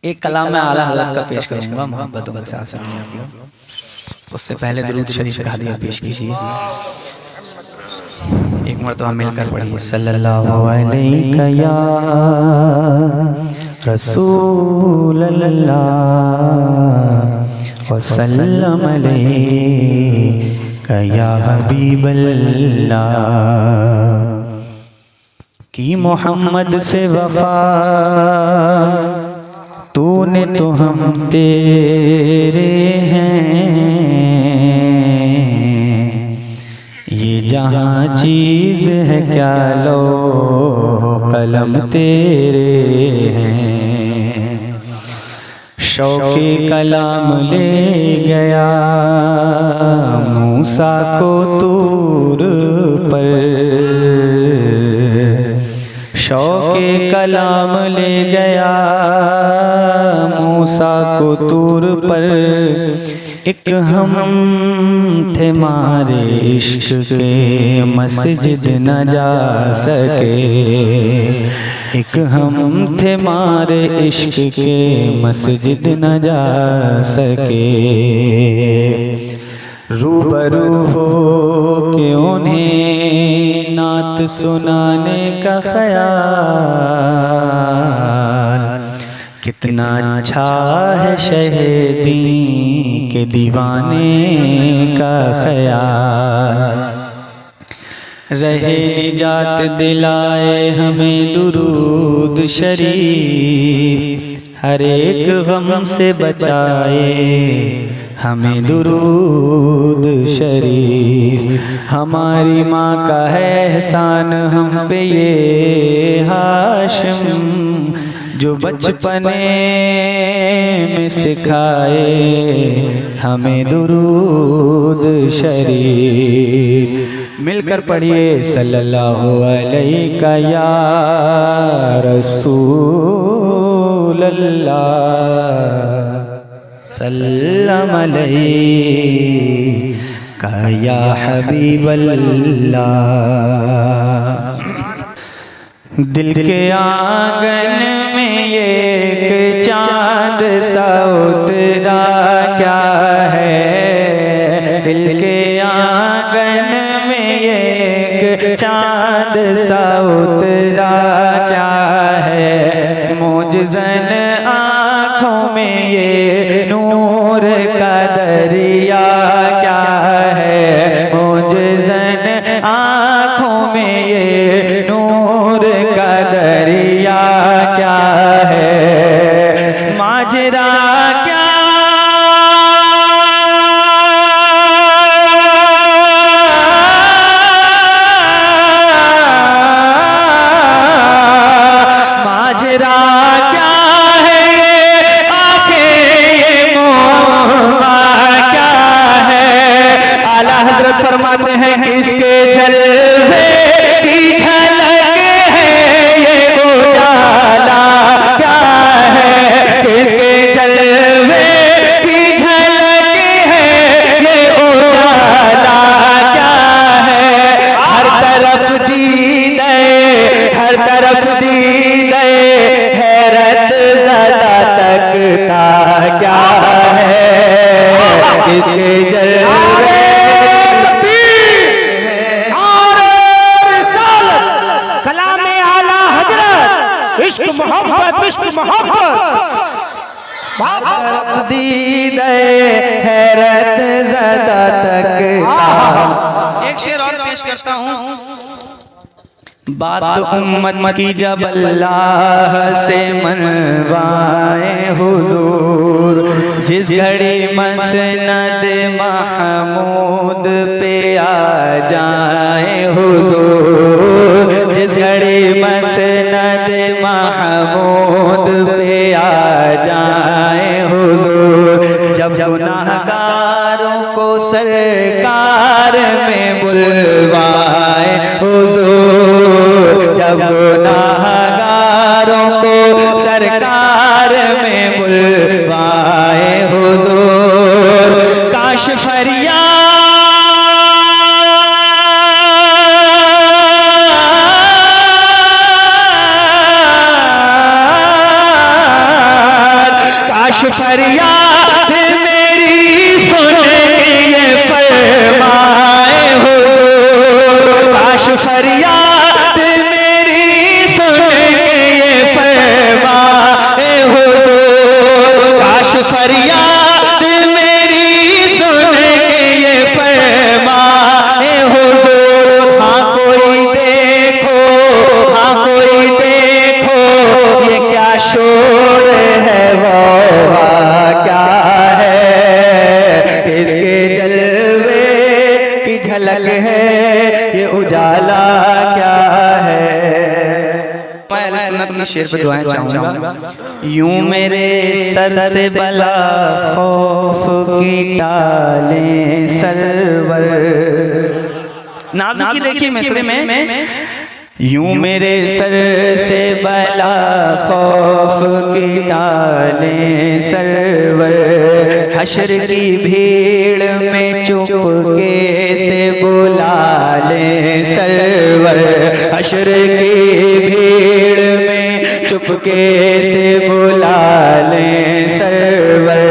एक कलाम में आला हज़रत का पेश करूंगा मोहब्बतों के साथ सुनिए आप लोग। उससे पहले दुरूद शरीफ का हदिया पेश कीजिए। एक मरतबा मिलकर पढ़िए। सल्लल्लाहु अलैहि या रसूल अल्लाह व सल्लम अलैका या हबीब अल्लाह। की मोहम्मद से वफा तूने तो हम तेरे हैं, ये जहाँ चीज़ है क्या लो कलम तेरे हैं। शौक़े कलाम ले गया मूसा को तूर पर, शौक़े कलाम ले गया मूसा को तूर पर। एक हम थे मारे इश्क के मस्जिद न जा सके, एक हम थे मारे इश्क के मस्जिद न जा सके। रूबरू हो के उन्हें नात सुनाने का ख्याल, कितना अच्छा है शहीदी के दीवाने का ख्याल। रहे निजात दिलाए हमें दुरूद शरीफ, हर एक गम से बचाए हमें दुरूद शरीफ। हमारी माँ का है एहसान हम पे ये हाशिम, जो बचपने में सिखाए हमें दुरूद शरीफ। मिलकर पढ़िए। सल्लल्लाहु अलैका या रसूल अल्लाह सल्लम अलैका या हबीब अल्लाह। दिल के आंगन में एक चांद सा उतरा क्या है, दिल के आंगन में एक चांद सा उतरा क्या है। मोजज़न आँखों में ये नूर का दरिया क्या है, मोजज़न आँखों में ये नूर का दरिया क्या है। माजरा क्या माजरा क्या है, आखिर ये मोहब्बा क्या है। आला हज़रत फरमाते हैं किसके जलवे की झलक है ये उजाला क्या है, किसके जलवे की झलक है ये उजाला क्या है। हर तरफ दीदे, हर तरफ दीदे हैरत ज़दा तकता क्या है, किसके जलवे इश्क मोहब्बत, इश्क मोहब्बत दीदे हैरत ज़दा तकता। एक शेर और पेश करता हूँ। बात उम्मत की जब अल्लाह से मनवाए हुजूर, जिस घड़ी मसनद महमूद पे आ जाए हुजूर, जिस घड़ी मसनद महमूद पे आ जाए हुजूर। जब गुनाहगारों को सरकार में बुलवाए हुजूर, जब गुनाहगारों को सरकार में बुलवाए हुजूर। काश फरियाद फरियाद मेरी सुन के ये फरमाए हुजूर, काश फरियाद मेरी सुन के ये फरमाए हुजूर, काश फरियाद मेरी सुन के ये फरमाए हुजूर। हाँ कोई देखो, हाँ कोई देखो, ये क्या शोर है, वो क्या है, किसके जलवे की झलक है, ये उजाला क्या है। मैं अहले सुन्नत की शेर पे दुआएं चाहूंगा। यूं मेरे सर से बला खौफ की टालें सरवर, नाज़ की देखिए मिसरे में, यूं मेरे सर से बला खौफ की टालें सरवर, हश्र की भीड़ में चुपके से बुला ले सरवर, हश्र की भीड़ में चुपके से बुला ले सरवर,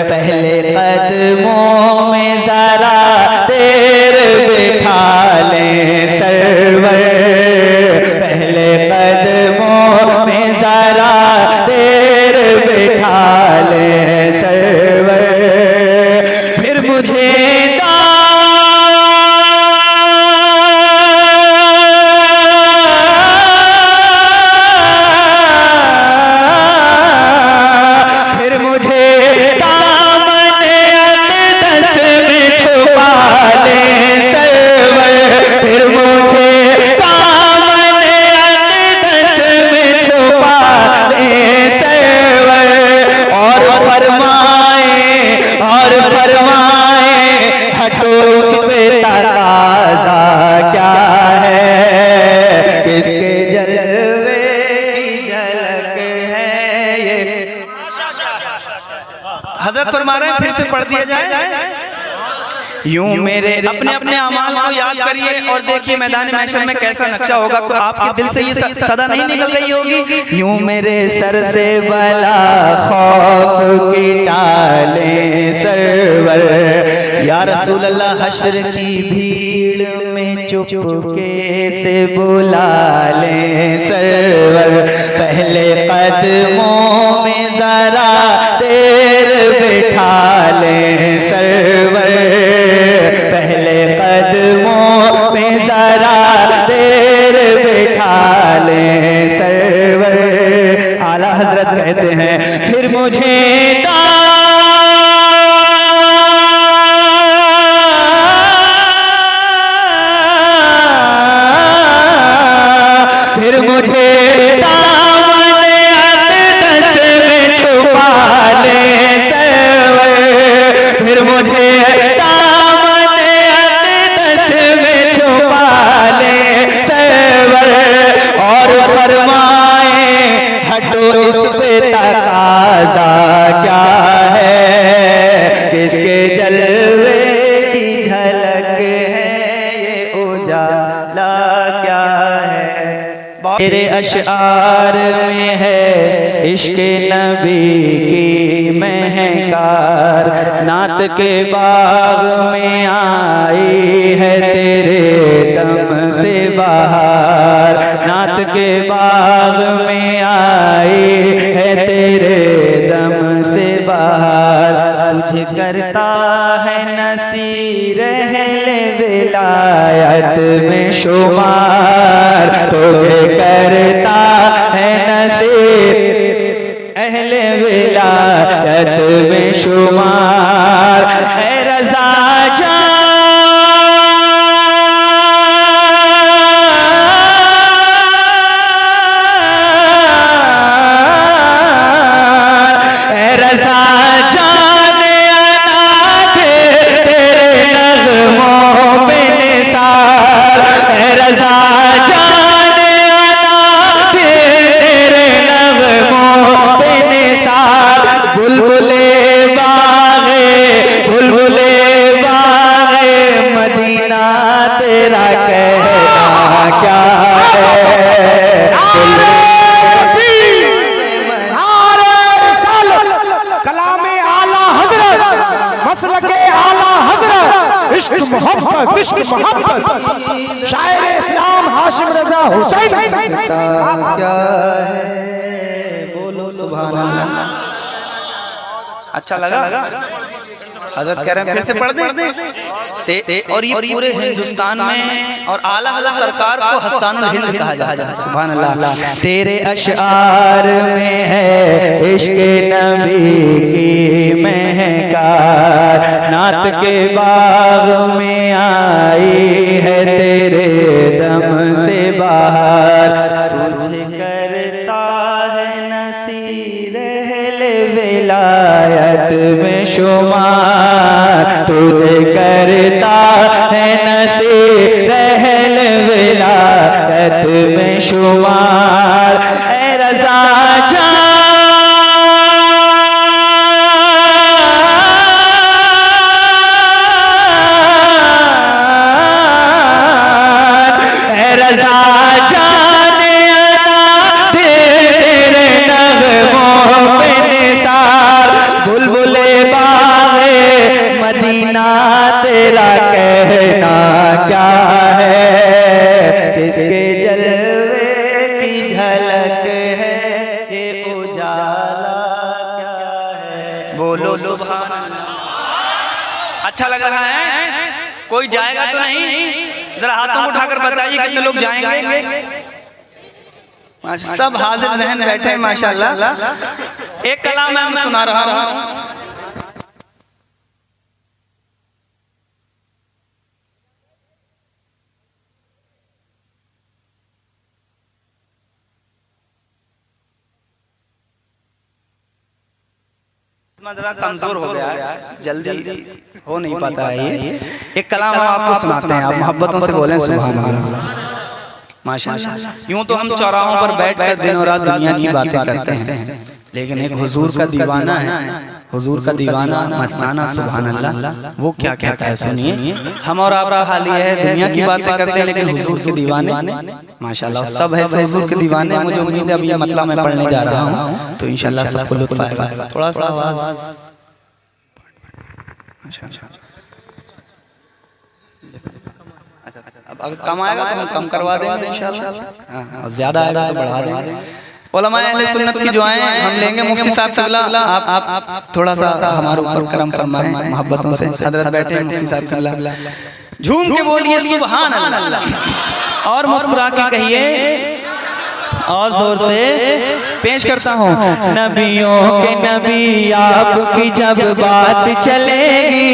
पहले कदमों में जरा देर बिठा ले सरवर, पहले कदमों में जरा देर बिठा ले सरवर, फिर मुझे हजरत फरमा रहे हैं, फिर से पढ़ दिया जाए। यूं मेरे अपने अपने अमाल को याद करिए और देखिए मैदान महशर में कैसा नक्शा होगा, तो आपके दिल से ये सदा नहीं निकल रही होगी। यूं मेरे सर से बला खौफ की टालें सरवर, या रसूल अल्लाह हश्र की भीड़ में चुपके से बुला ले सरवर, पहले कदमों में जरा देर बिठा ले सरवर, पहले कदमों में जरा देर बिठा ले सरवर। आला हजरत कहते हैं, फिर मुझे फिर मुझे दामन अक़दस में छुपा ले सरवर, फिर मुझे दामन अक़दस में छुपा ले सरवर, और फरमाए हटो इस पे तकाज़ा क्या है, किसके जलवे की झलक है, ये उजाला क्या है। तेरे अशआर में है इश्क़ नबी की महकार, नात के बाग में आई है तेरे दम से बहार, नात के बाग में आई है तेरे दम से बहार, तुझे करता है नसीर अहले विलायत में शुमार, तुझे करता है नसीर अहले विलायत में शुमार। ऐ रज़ा जान कलाम मोहब्बत इश्क मोहब्बत शायर इस्लाम हाशिम रजा हुसैन क्या है बोलो सुभान अल्लाह। अच्छा लगा? हजरत कह रहे हैं फिर से पढ़ दें। और ये पूरे हिंदुस्तान में और आला हज़रत सरकार को हस्तानुल हिंद कहा जाता है। सुभान अल्लाह। तेरे अशआर में है इश्क नबी की महकार, नात के बाग में आई है तेरे दम से बाहर, तुझे करता है नसीर विलायत में शुमार, तुझे करता है नसीर विलायत में शुमार। ऐ रज़ा जान तेरा कहना क्या है, किसके जलवे की झलक है, ये उजाला क्या है, बोलो सुभान अल्लाह। अच्छा लग रहा है? कोई जाएगा तो नहीं? जरा हाथों को उठाकर बताइए कितने लोग जाएंगे। सब हाजिर जहन बैठे हैं माशाल्लाह। एक कलाम मैं सुना रहा हूँ। जरा कमजोर हो गया है, जल्दी हो नहीं पाता है ये। एक कलाम हम आपको सुनाते हैं, आप मोहब्बतों से बोलें सुभान अल्लाह। माशाअल्लाह। यूं तो हम चौराहों पर बैठकर दिन और रात दुनिया की बातें करते हैं, लेकिन एक हुजूर का दीवाना है, हुजूर का दीवाना मस्ताना सुभान अल्लाह, वो क्या कहता है सुनिए। हम और आपका हाल ये है, दुनिया की बातें करते हैं लेकिन हुजूर के दीवाने माशाल्लाह सब है हुजूर के दीवाने। मुझे उम्मीद है अभी ये मतलब मैं पढ़ने जा रहा हूँ तो इंशाल्लाह सबको लुत्फ आएगा। थोड़ा सा आवाज अब अगर कम आएगा तो हम कम करवा देंगे इंशाल्लाह, ज्यादा आएगा तो बढ़ा देंगे। उलमाए अहले सुन्नत की दुआएं हम लेंगे। मुफ्ती साहब क़िबला आप थोड़ा सा हमारे ऊपर करम फरमाएं मोहब्बतों से। हजरत बैठे हैं मुफ्ती साहब क़िबला, झूम के बोलिए सुभान अल्लाह और मुस्कुरा के कहिए और जोर से पेश करता हूँ। नबियों के नबी आपकी जब बात चलेगी,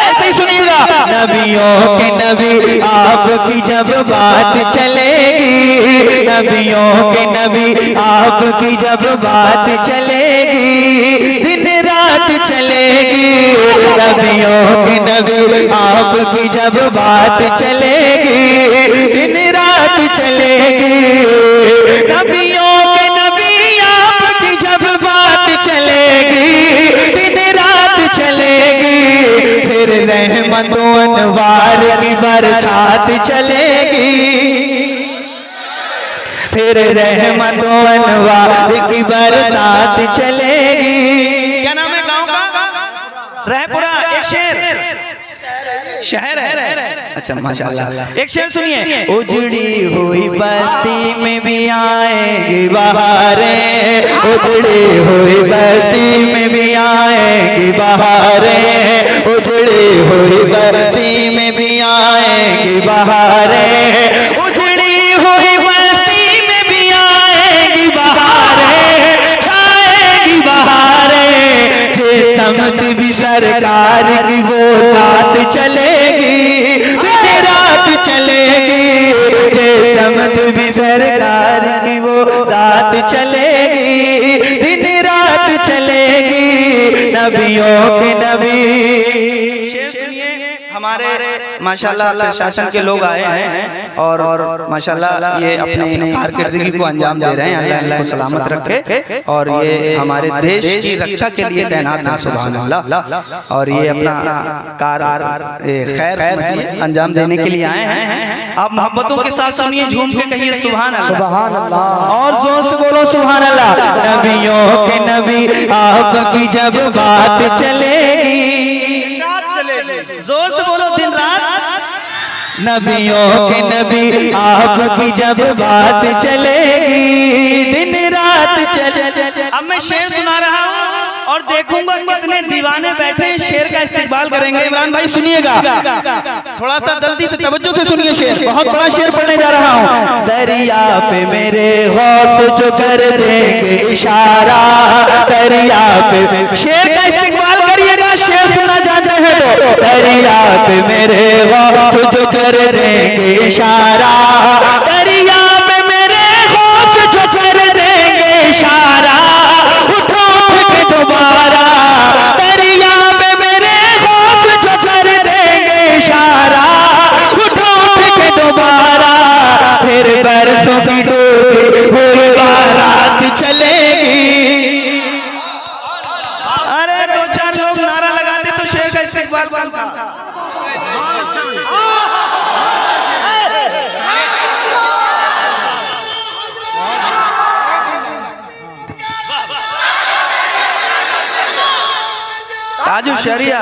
ऐसे ही सुनिएगा। नबियों के नबी आपकी जब बात चलेगी, नबियों के नबी आपकी जब बात चलेगी, दिन रात चलेगी। नबियों के नबी आपकी जब बात चलेगी, दिन रात चलेगी। नबियों के नबी आपकी जब बात चलेगी, दिन रात चलेगी। फिर रहमतों अनवार की बरसात चलेगी, फिर रहमतों अनवार की बरसात चलेगी। क्या नाम है गांव का? रहपुरा। एक शेर शहर है। अच्छा माशाल्लाह। एक शेर सुनिए। उजड़ी हुई बस्ती में भी आएगी बहारें, उजड़ी हुई बस्ती में भी आएगी बहारें, उजड़ी हुई बस्ती में भी आएगी बहारें, उजड़ी हुई बस्ती में भी आएगी बहारें, छाएगी बहारें। जिस समत भी सरकार की वो रात चलेगी, दिन रात चलेगी। जिस समत भी सरकार की वो रात चलेगी, दिन रात चलेगी। नबियों के नबी। शेर सुनिए। हमारे माशाल्लाह प्रशासन के लोग आए हैं और माशाल्लाह ये अपने कारकर्दगी को अंजाम दे रहे हैं। अल्लाह इनको सलामत रखे और ये हमारे देश की रक्षा के लिए तैनात हैं सुभान अल्लाह। और ये अपना खैर अंजाम देने के लिए आए हैं। आप मोहब्बतों के साथ सुनिए, झूम के कहिए सुभान अल्लाह और जोर से बोलो सुभान अल्लाह। नबियों के नबी आपकी जब बात चलेगी, जोर से बोलो, दिन रात नबियों के नबी आपकी जब बात चलेगी, दिन रात चले। अब मैं शेर सुना रहा हूँ और देखूंगा कितने दीवाने बैठे हैं, शेर का इस्तेमाल करेंगे। इमरान भाई सुनिएगा, थोड़ा सा जल्दी से तवज्जो से सुनिए, शेर बहुत बड़ा शेर पढ़ने जा रहा हूँ। दरिया पे मेरे गौस जो कर देंगे इशारा, दरिया पे शेर का इस्तेमाल करिएगा, शेर सुनना चाहते हैं तो। दरिया पे मेरे गौस जो कर देंगे इशारा, दरिया पे मेरे गौस जो कर देंगे इशारा, उठो फिर दोबारा, दरिया पे मेरे गौस जो कर देंगे इशारा, उठो फिर दोबारा, फिर बरसों की डूबी हुई बारात चलेगी। अरे दो चार लोग नारा लगाते तो शेर का इस्तेमाल बनता। ताजु शरिया।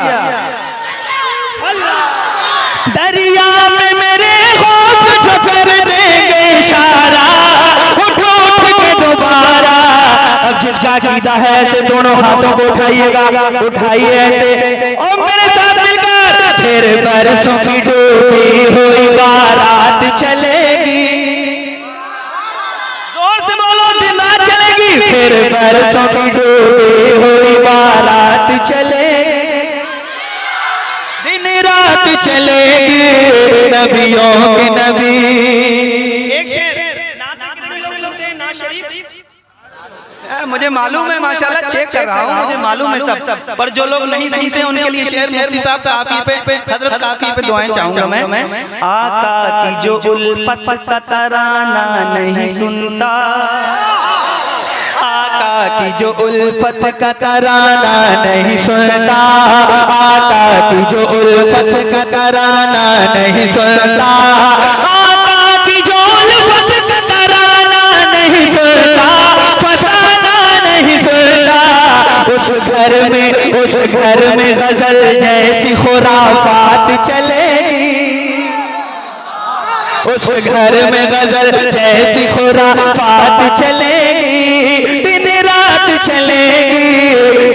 दरिया में मेरे गौस जो कर देंगे इशारा, उठो के दोबारा। अब जिसका कीदा है ऐसे दोनों हाथों को उठाइएगा, उठाइए ऐसे और मेरे साथ मिलकर, फिर बरसों की डूबी हुई बारात चलेगी। जोर से बोलो, दिन रात चलेगी। फिर बरसों की डूबी हुई बारात चलेगी, दिन रात चलेगी, नबियों के नबी। एक शेर ना शरीफ, मुझे मालूम है, माशाल्लाह चेक कर रहा हूँ, मुझे मालूम है सब, पर जो लोग नहीं सुनते उनके लिए शेर मुफ्ती साहब काफी पे, हजरत काफी पे दुआएं चाहूंगा मैं। आका की जो उल्फत का तराना नहीं सुनता, आका की जो उल्फत का तराना नहीं सुनता, आका की जो उल्फत का तराना नहीं सुनता, आका की जो उल्फत का तराना नहीं सुनता, फसाना नहीं सुनता। उस घर में गजल जैसी खुराफात चलेगी, उस घर में गजल जैसी खुराफात चलेगी, दिन रात चलेगी,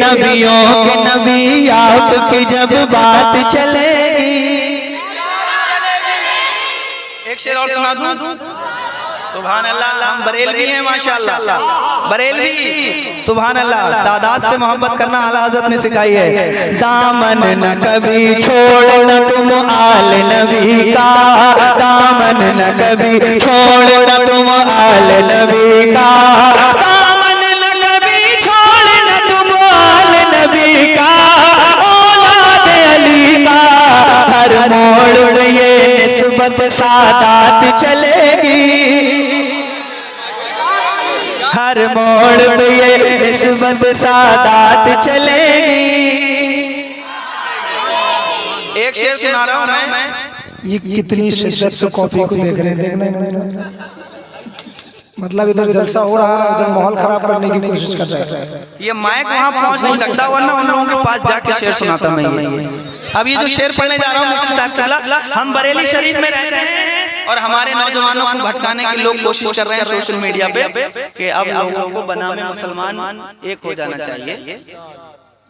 नबियों के नबी आपकी जब बात चलेगी। एक शेर और सुना दूं? सुभान अल्लाह, हम बरेलवी हैं माशाअल्लाह, बरेलवी, सुभान अल्लाह। सादात से मोहब्बत करना आला हज़रत ने सिखाई है। दामन न कभी छोड़ना तुम आल नबी का, दामन न कभी छोड़ना तुम आल नबी का, दामन न कभी छोड़ना तुम आल नबी का, औलाद अली का। हर मोड़ पे ये निस्बत सादात चलेगी, हर मोड़ पे ये निस्बत सादात चलेगी। एक शेर सुना रहा हूँ मैं। ये कितनी शिद्दत से कॉफी को देख रहे हैं, देखना मतलब इधर जलसा हो रहा है, इधर माहौल खराब करने की कोशिश कर रहे हैं। ये माइक वहाँ पहुँच नहीं सकता, वरना उन लोगों के पास जाके शेर सुनाता मैं ये। अब ये जो शेर पढ़ने जा रहा हूँ मुफ्ती साहब चला, हम बरेली शरीफ में रहते हैं और हमारे नौजवानों को भटकाने की लोग कोशिश कर रहे हैं सोशल मीडिया पे कि अब लोगों को बनाने मुसलमान एक हो जाना चाहिए।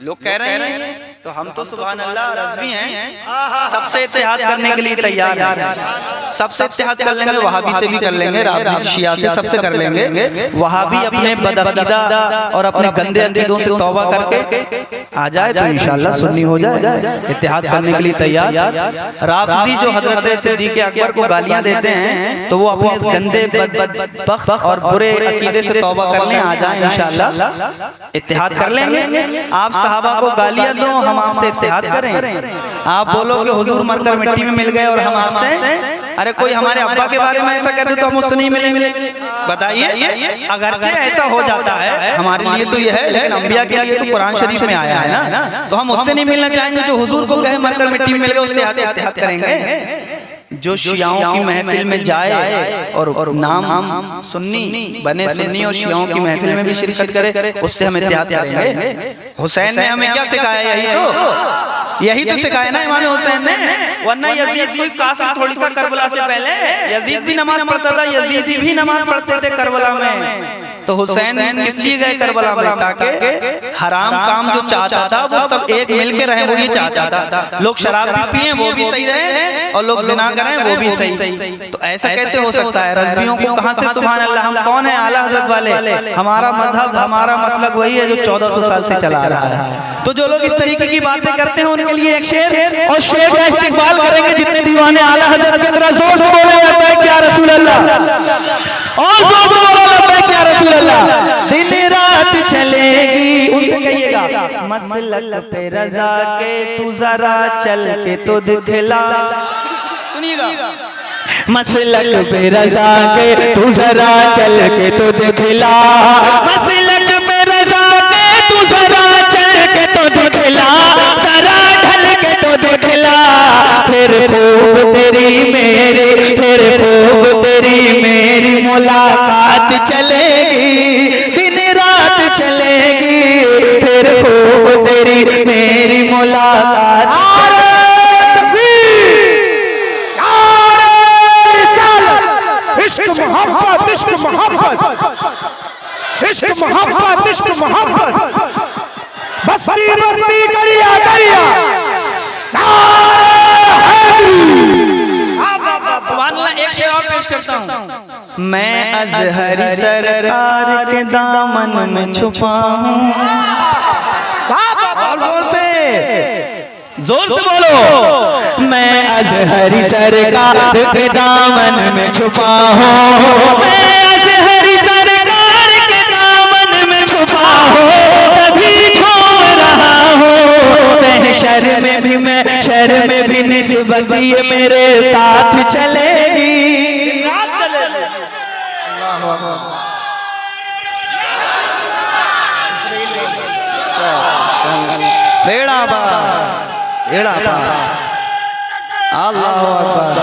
लोग कह रहे हैं तो हम तो सुभान अल्लाह रज़वी हैं, सबसे इत्तेहाद करने के लिए तैयार हैं, सबसे इत्तेहाद कर लेंगे, वहाबी से भी कर लेंगे, राफ़िज़ी शिया से सबसे कर लेंगे। वहाबी अपने बदअक़ीदा और अपने गंदे अक़ीदों से तौबा करके आ जाए तो इंशाअल्लाह सुन्नी हो जाए, इत्तेहाद करने के लिए तैयार। राफ़िज़ी जो हज़रत सिद्दीक़ अकबर को गालियाँ देते हैं तो वो अपने इस गंदे बदबख्त और बुरे अक़ीदे से तौबा करने आ जाए, इंशाअल्लाह इत्तेहाद कर लेंगे। आप सहाबा को गालियां दो, हम आपसे इत्तेहाद करें। आप बोलोगे हुजूर मरकर मिट्टी में मिल गए और हम आपसे, अरे कोई हमारे अब्बा के बारे में ऐसा कहते तो हम उससे नहीं मिलेंगे, बताइए। अगरचे ऐसा हो जाता है हमारे लिए तो ये है, लेकिन अंबिया के लिए तो कुरान शरीफ में आया है ना, तो हम उससे नहीं मिलना चाहेंगे जो हुजूर को कहे मरकर मिट्टी में मिल गए, उससे इत्तेहाद करेंगे। जो शियाओं की महफिल में जाए और नाम सुन्नी बने सुन्नी और शियाओं की महफिल में भी शिरकत करे, उससे हम इत्तेहाद करेंगे। हुसैन ने हमें क्या सिखाया? यही तो सिखाया ना इमाम हुसैन ने। वरना यजीद कोई काफिर थोड़ी था करबला से पहले। यजीद भी नमाज पढ़ता था, यजीदी भी नमाज पढ़ते थे करबला में। तो हुसैन किस लिए गए करबला में? ताकि हराम काम जो चाहता था वो सब एक मिलके रहे, वो ही चाहता था। लोग शराब भी पिए वो भी सही रहे, और लोग जिना करें वो भी सही। तो ऐसा कैसे हो सकता है? रज़वियों को कहां से सुभान अल्लाह, हम कौन है? आला हज़रत वाले। हमारा मजहब, हमारा मतलब वही है जो 1400 साल से चला आ रहा है। तो जो लोग इस तरीके की बातें करते हैं उनके लिए एक शेर, और शेर का इस्तेमाल करेंगे जितने दीवाने आला हज़रत के तरह जोर से बोले जाता है क्या रसूल अल्लाह, और जोर से बोला जाता है क्या रसूल अल्लाह। दिन रात चलेगी, उनसे कहिएगा मसलक पे रजा के तू जरा चल के तो दिखला। सुनिएगा, मसलक पे रजा के तू जरा चल के तो दिखला, मसलक पे रजा के तू जरा चल के तो दिखला, जरा ढल के तो दिखला। फिर खूब तेरी मेरी, फिर खूब तेरी मेरी मुलाकात चलेगी, दिन रात चलेगी, फिर खूब तेरी मेरी मुलाकात। इश्क मोहब्बत, इश्क मोहब्बत, इश्क मोहब्बत, इश्क मोहब्बत, बस्ती बस्ती करिया करिया। एक शेर और पेश करता हूँ। मैं अज़हरी सरकार के दामन में छुपा हूँ। जोर से बोलो। मैं अज़हरी सरकार के दामन में छुपा हूँ, मैं अज़हरी सरकार के दामन में छुपा हूँ, तभी झूम रहा हूँ। महशर में भी मैं शर में भी निस्बत ये मेरे साथ चलेगी। बेड़ा बा बेड़ा बा, अल्लाहु अकबर।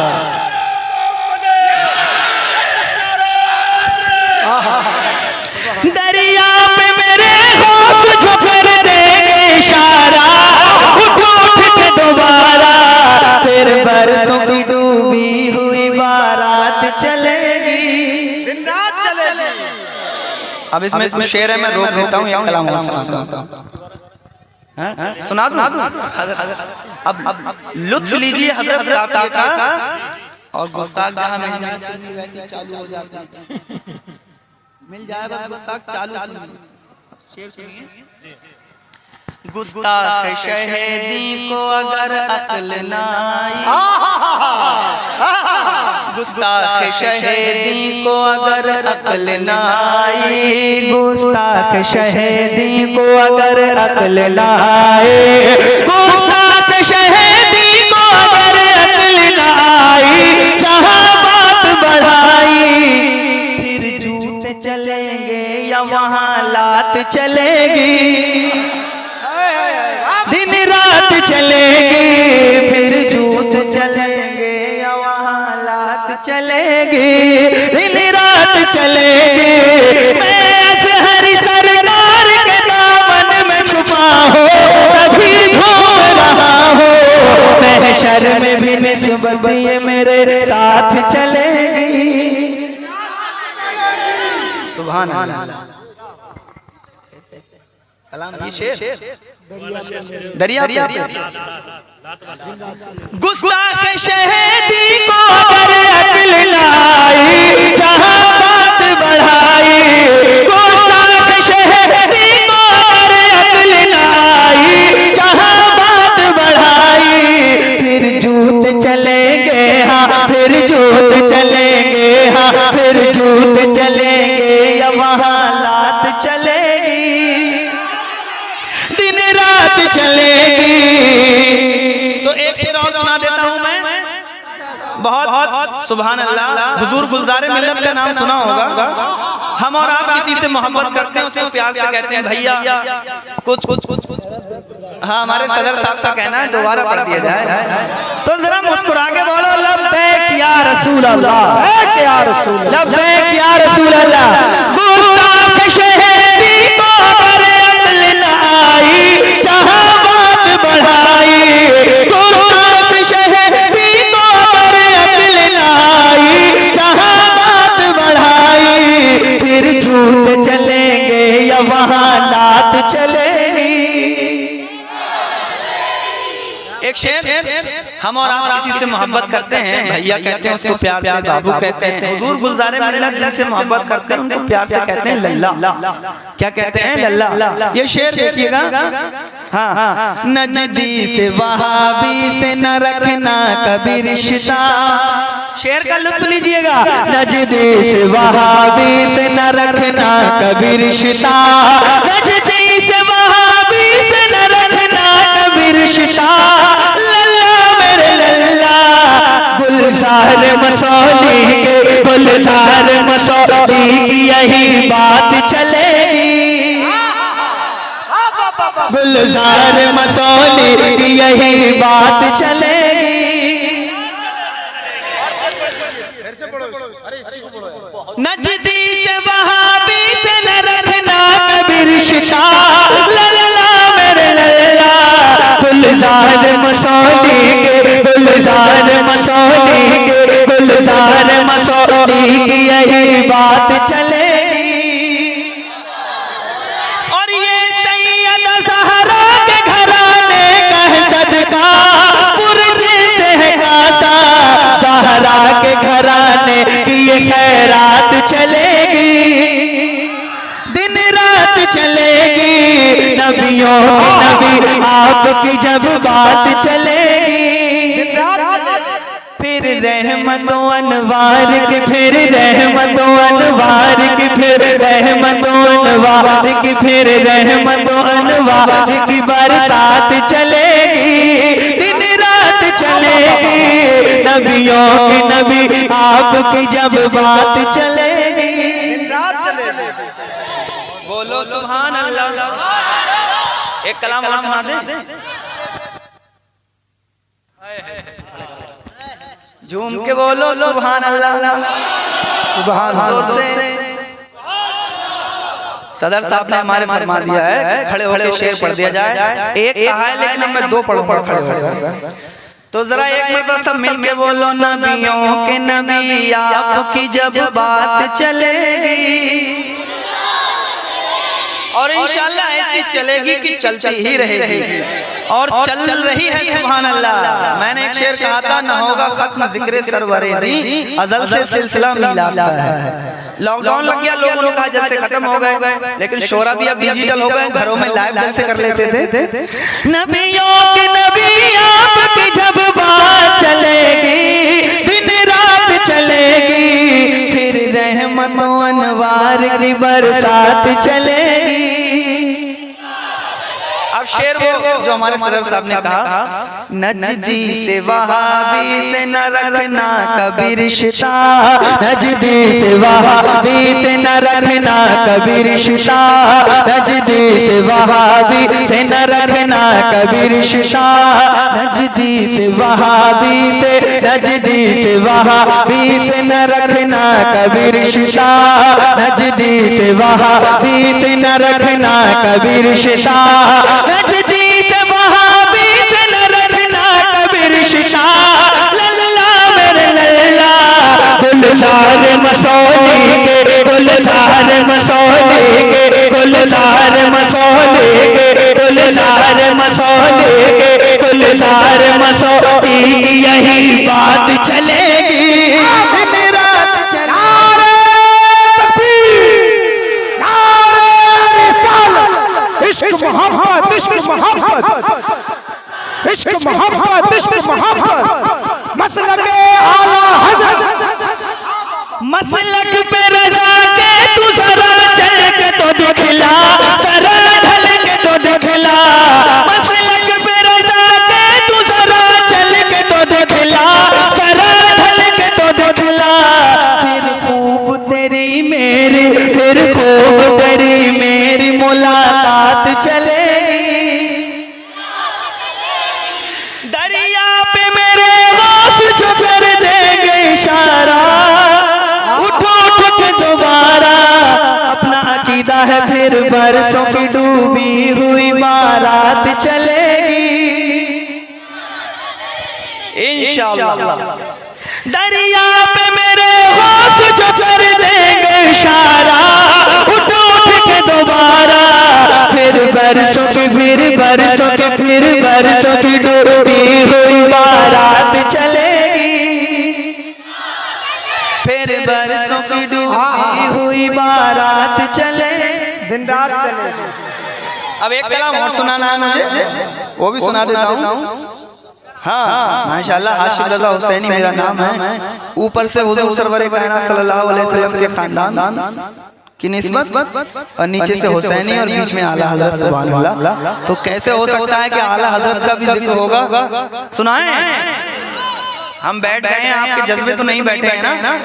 दरिया पे मेरे होश झुकर देंगे इशारा, उठ उठ के दोबारा, फिर बरसों की डूबी हुई बारात चलेगी, दिन रात चलेगी। अब इसमें शेर है, मैं रोक देता हूँ, यहाँ कलाम सुना दूं। अब लुत्फ लीजिए हज़रत काफ़ी का, और गुस्ताख जहाँ मिल जाए सुन्नी वैसी चालू हो जाती है। मिल जाए बस गुस्ताख चालू सुनिए। शेर सुनिए। गुस्ताख शहीदी को अगर अक्ल ना आई, गुस्ताख शहीदी को अगर अक्ल ना आई, गुस्ताख शहीदी को अगर अक्ल ना आई, गुस्ताख शहीदी को अगर अक्ल ना आई, जहाँ बात बढ़ाई, फिर जूते चलेंगे या वहाँ लात चलेगी, दिन रात चलेगी, फिर जूत चलेंगे या वहाँ लात चलेगी, दिन रात चलेगी। मैं अज़हरी सरकार के दामन में छुपा हूँ, तभी झूम रहा हूँ। महशर में भी निस्बत ये मेरे साथ चलेगी। सुभान अल्लाह। कलाम ये शेर दरिया गुस्ताख शहीदी को अगर अक्ल ना आई, जहाँ बात बढ़ाई, गुस्ताख शहीदी को अगर अक्ल ना आई, जहाँ बात बढ़ाई, फिर जूत चलेंगे, हाँ फिर जूत चलेंगे, हाँ फिर जूत चलेंगे, या वहाँ लात चलेगी, दिन रात चलेगी। तो एक शेर और सुना देता हूँ मैं, बहुत सुभान अल्लाह। हुजूर गुलजारे मिल्लत का नाम सुना होगा। हम और आप किसी से मोहब्बत करते हैं, उसको प्यार से कहते हैं भैया कुछ कुछ कुछ कुछ। हाँ, हमारे सदर साहब का कहना है दोबारा पढ़ दिया जाए, तो जरा मुस्कुरा के बोलो लब्बैक या रसूल अल्लाह, लब्बैक या रसूल अल्लाह, लब्बैक या रसूल अल्लाह। गुस्ताख शहदी को अगर अक्ल न आई, जहां बात बढ़ाई। गुस्ताख शहदी को अगर अक्ल न आई, जहां बात बढ़ाई। फिर झूठ चलेंगे या वहां लात चलेगी। एक शेर, हम और आप किसी से मोहब्बत करते हैं, भैया कहते हैं उसको प्यार से, बाबू कहते हैं। हुजूर गुलजारे मिल्लत जिनसे मोहब्बत करते हैं उनको प्यार से कहते हैं लल्ला। क्या कहते हैं? लल्ला। ये शेर देखिएगा। हाँ, नजदी से वहाबी से न रखना कभी रिश्ता। शेर का लुत्फ लीजिएगा। नजदी से वहाबी से न रखना कभी रिश्ता, नजदी से वहाबी से न रखना कभी रिश्ता। लल्ला मेरे लल्ला, गुलजार मसौली के, गुलजार मसौली की यही बात चलेगी। गुलजार मसौली की यही बात चलेगी। नजदी से वहाबी से न रखना कभी रिश्ता। लल्ला मेरे लल्ला, गुलजार मसौली के, गुलजार मसौली के, गुलजार मसौली की यही बात चलेगी। और ये सैयद ज़हरा के घराने का है सदका, पुरजे से है गाता। ज़हरा के घराने की ये खैरात चलेगी, दिन रात चलेगी। नबियों की नबी आपकी जब बात चलेगी। फिर रहमतों अनवार की, फिर रहमतों अनवार की, फिर रहमतों अनवार की, फिर रहमतों अनवार की बरसात चलेगी, दिन रात चलेगी। नबियों की नबी आपकी जब बात चलेगी। बोलो सुभान अल्लाह। एक कलाम और सुना दे। झूम के बोलो सुभान अल्लाह। सुभान अल्लाह। सदर साहब ने हमारे फरमा दिया है खड़े होकर शेर पढ़ दिया जाए। एक कहा है लेकिन मैं दो पढ़ खड़े होकर। तो जरा एक मरतबा सब मिलके बोलो, नबियों के नबी आपकी जब बात चलेगी। और इंशाअल्लाह ऐसी चलेगी कि चलती ही रहेगी और चल रही है। सुभान अल्लाह। मैंने एक शेर कहा था, न होगा खत्म जिक्र सरवरे दी, अज़ल से सिलसिला मिलाद का है। लॉकडाउन लग गया, लोगों ने कहा जलसे खत्म हो गए, लेकिन शोरा भी अब डिजिटल हो गए, घरों में लाइव जलसे कर लेते थे। नबियों के नबी आपकी जब बात चलेगी, दिन रात चलेगी। फिर रहमतों अनवार की बरसात चलेगी। अब शेर वो जो हमारे सदर साहब ने कहा, नजदी से वहाबी से न रखना कभी रिश्ता। नजदी से वहाबी से न रखना कभी रिश्ता। नजदी से वहाबी से न रखना कभी रिश्ता। नजदी से वहाबी से, नजदी से वहाबी से न रखना कभी रिश्ता। नजदी से वहाबी से न रखना कभी रिश्ता। नजदी से वहाबी से न रखना कभी रिश्ता। लल्ला मेरे लल्ला, गुलजार मसौली के, गुलजार मसौली के, गुलजार मसौली के, गुलजार मसौली के, गुलजार मसौली की यही बात चलेगी, दिन रात चलेगी। इश्क मोहब्बत, इश्क मोहब्बत, इश्क मोहब्बत, इश्क मोहब्बत, मसलक आला हज़रत, मसलक पे रजा के तू जरा चल के तो दिखला, जरा ढल के तो दिखला। मसलक पे रजा के तू जरा चल के तो दिखला, जरा ढल के तो दिखला। फिर खूब तेरी मेरी, फिर खूब तेरी मेरी मुलाकात चलेगी। दरिया पे मेरे गौस जो कर देंगे फिर बरसों की डूबी हुई बारात चलेगी इंशाअल्लाह। दरिया पे मेरे होश जो कर देंगे इशारा, उठ उठ के दोबारा फिर बरसों की डूबी हुई बारात चलेगी, फिर बरसों की डूबी हुई बारात चले, दिन रात चलेगी। अब एक कलाम और सुनाना है मुझे, वो भी सुना देता हूँ। हाँ माशाल्लाह, आशिक रज़ा हुसैनी मेरा नाम है। ऊपर से हुजूर सरवर कायनात सल्लल्लाहु अलैहि वसल्लम के खानदान की निस्बत, और नीचे से हुसैनी और बीच में आला हजरत सुभान अल्लाह। तो कैसे हो सकता है कि आला हजरत का भी जिक्र होगा? सुनाएं, हम बैठ गए हैं, आपके जज्बे तो नहीं बैठे हैं ना?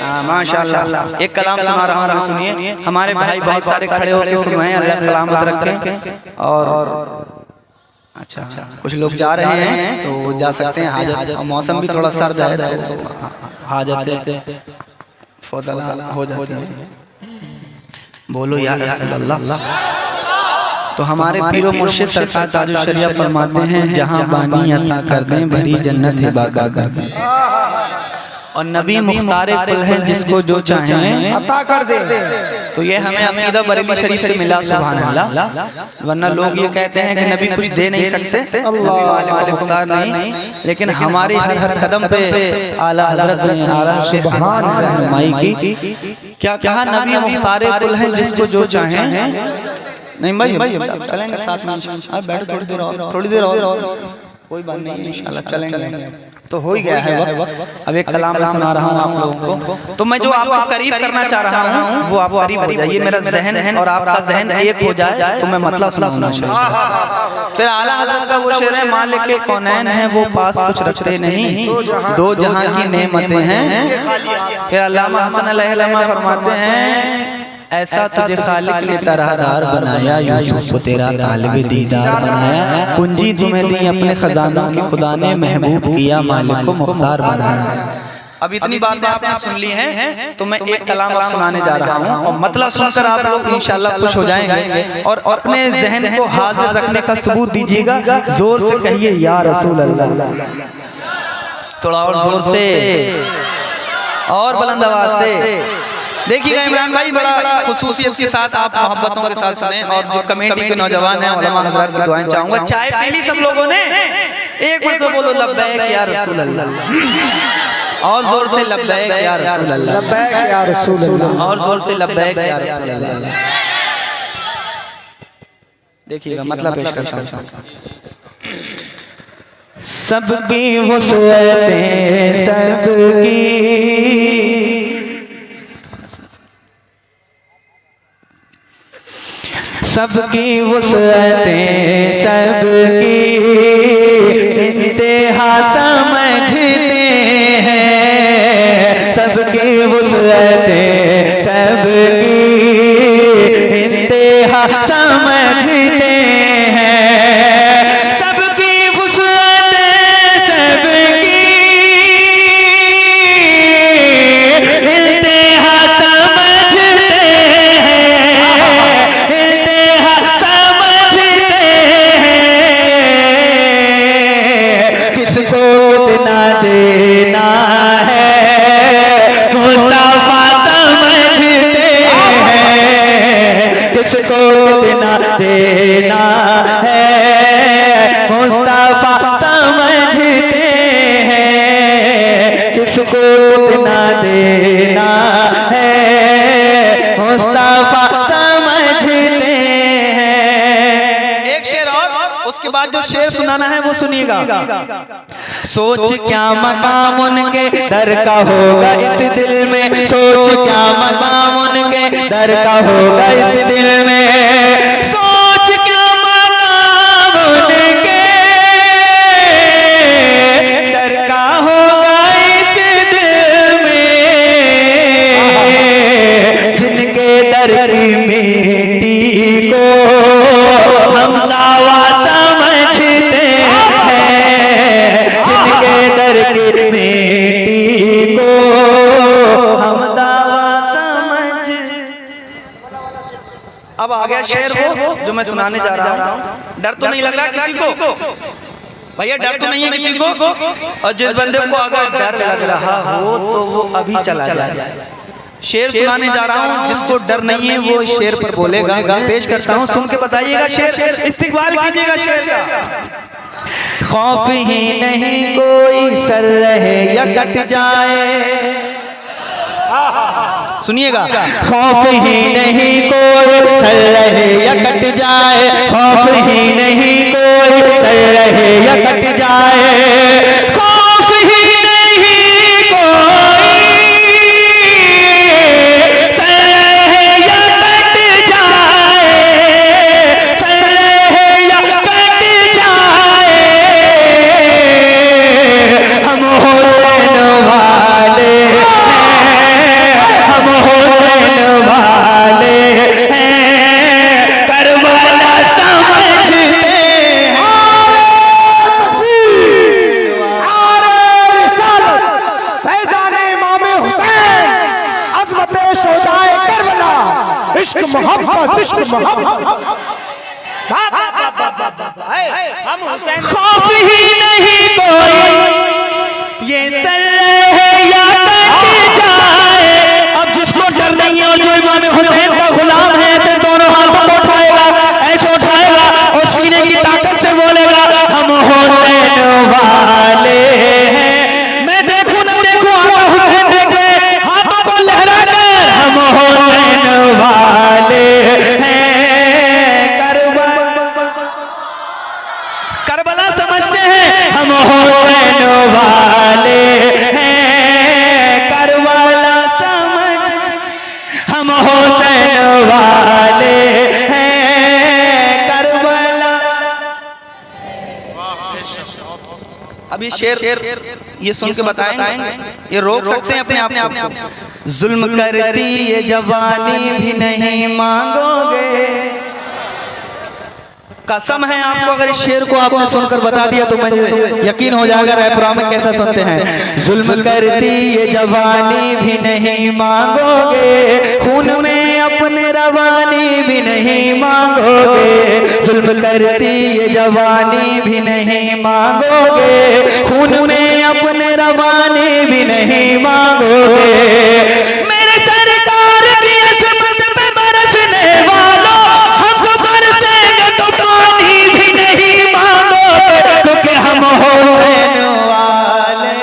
हाँ माशाल्लाह। एक कलाम सुना रहा हूँ, सुनिए। हमारे भाई बहुत सारे खड़े होकर सुनाएं, अल्लाह सलामत रखें। और अच्छा, कुछ लोग जा रहे हैं तो जा सकते हैं। हाजत और मौसम भी थोड़ा सर्द है तो हाजत हो जाती है। बोलो या रसूल अल्लाह। तो हमारे पीरो मुर्शिद सरकार ताजुल शरिया फरमाते हैं, जहाँ बानी अता कर दें भरी जन्नत हिबा कर दें, और नबी मुख्तारे कुल है जिसको जो चाहें अता कर दे। तो ये हमें अकीदा बरेली शरीफ से मिला, सुभान अल्लाह। वरना लोग ये कहते हैं कि नबी कुछ दे नहीं सकते, मुख्तार नहीं, लेकिन हमारी हर कदम पे आला हज़रत ने सुभान रहनुमाई की। क्या कहा? नबी मुख्तारे कुल है जिसको जो चाहें। नहीं भाई चलेंगे साथ में, बैठो थोड़ी देर और कोई बात नहीं, इंशाल्लाह चलेंगे। तो हो ही गया है वक्त। अब एक कलाम मैं सुना रहा हूँ आप लोगों को। तो मैं जो आपको करीब करना चाह रहा हूँ वो आप करीब हो जाइए, मेरा जहन और आपका जहन एक हो जाए तो मैं मतलब सुनाऊंगा। फिर आला हज़रत का वो शेर है, मालिक के कौनैन है वो पास कुछ रखते नहीं, दो जहां की नेमतें हैं। फिर अल्लामा हसन अलैहिर्रहमा फरमाते हैं, ऐसा तुझे खालिक ने तरहदार बनाया, यूसुफ को तेरा तालिब दीदार बनाया, पूंजी तुम्हें दी अपने खजानों की खुदा ने, महबूब किया मालिक को मुख्तार बनाया। अब इतनी बातें आपने सुन ली हैं, तो मैं एक कलाम सुनाने जा रहा हूँ, और मतलब सुनकर आप लोग इंशाल्लाह खुश हो जाएंगे, और अपने जहन को हाजिर रखने का सबूत दीजिएगा। जोर से कहिए या रसूल अल्लाह, थोड़ा और जोर से और बुलंद आवाज से। देखिएगा इमरान भाई, बड़ा खुसूसियत के साथ आप मोहब्बतों के साथ सुने, और जो कमेटी के नौजवान हैं उलमा हज़रात की दुआएं चाहूंगा। चाय पी ली सब लोगों ने? एक बार तो बोलो लब्बैक या रसूल अल्लाह, और जोर से लब्बैक या रसूल अल्लाह, लब्बैक या रसूल अल्लाह, और जोर से लब्बैक या रसूल अल्लाह। देखिएगा मतलब पेश करता हूं। सबकी वुसअतें सबकी, सबकी वुसअतें सबकी इंतहा समझते हैं, सबकी वुसअतें सबकी इंतहा समझते हैं, सबकी वुसअतें सबकी इंतहा समझते हैं, किसको कितना देना है मुस्तफा समझते हैं, किसको कितना देना है मुस्तफा समझते हैं, किसको कितना देना है मुस्तफा समझते हैं। एक शेर और, उसके बाद जो शेर सुनाना है वो सुनिएगा। सोच क्या मकाम उनके दर का होगा इस दिल में, सोच क्या मकाम उनके दर का होगा इस दिल में, सोच क्या मकाम उनके दर का होगा इस दिल में, जिनके दर की मिट्टी को हम दावा समझते हैं, जिनके दर की मिट्टी को हम दावा समझ। अब आ गया शेर वो जो मैं सुनाने जा रहा हूँ। डर तो नहीं लग रहा किसी को भैया? डर तो नहीं है किसी को? और जिस बंदे को अगर डर लग रहा हो तो वो अभी चला जाए। शेर सुनाने जा रहा हूँ, जिसको डर नहीं है वो शेर पर बोलेगा। पेश करता हूँ, सुन के बताइएगा शेर, इस्तिकबाल कीजिएगा शेर का। खौफ ही नहीं कोई सर रहे या कट जाए, सुनिएगा। खौफ ही नहीं कोई सर रहे या कट जाए, खौफ ही नहीं कोई सर रहे या कट जाए, खौफ ही नहीं कोई सर रहे या कट जाए, सर रहे या कट जाए, हम हुसैन वाले, हम हुसैन वाले हैं, करबला समझते हैं। फैज़ाने इमाम हुसैन, अज़मते शोदाए करबला, इश्क मोहब्बत, इश्क मोहब्बत। हम हुसैन, खौफ ही नहीं कोई ये सर रहे या कट जाए। अब जिसको डर नहीं है और जो इमाम हुसैन का गुलाम है, ऐसे दोनों हाथों को उठाएगा, ऐसे उठाएगा और सीने की ताकत से बोलेगा, हम हुसैन वाले हैं। मैं देखूं ना देखूं, आका हुसैन देख रहे, हाथों को लहरा कर, हम हुसैन वाले हैं। करबला समझते हैं, हम हुसैन वाले हैं, करबला समझ, हम हुसैन वाले हैं, करबला। अब ये शेर ये सुन के बताएंगे, ये रोक सकते हैं अपने आप को? जुल्म करती ये जवानी भी नहीं मांगोगे। कसम है आपको, अगर इस शेर को आपने सुनकर बता दिया तो मुझे यकीन हो जाएगा रैपरा में कैसा सुनते हैं। जुल्म करती ये जवानी भी नहीं मांगोगे, खून में अपने रवानी भी नहीं मांगोगे। जुल्म करती ये जवानी भी नहीं मांगोगे, खून में अपने रवानी भी नहीं मांगोगे। मेरे सरकार की अज़मत पे बरसने वालों, हमको बरसेंगे तो पानी भी नहीं मांगोगे, क्योंकि हम हुसैन वाले।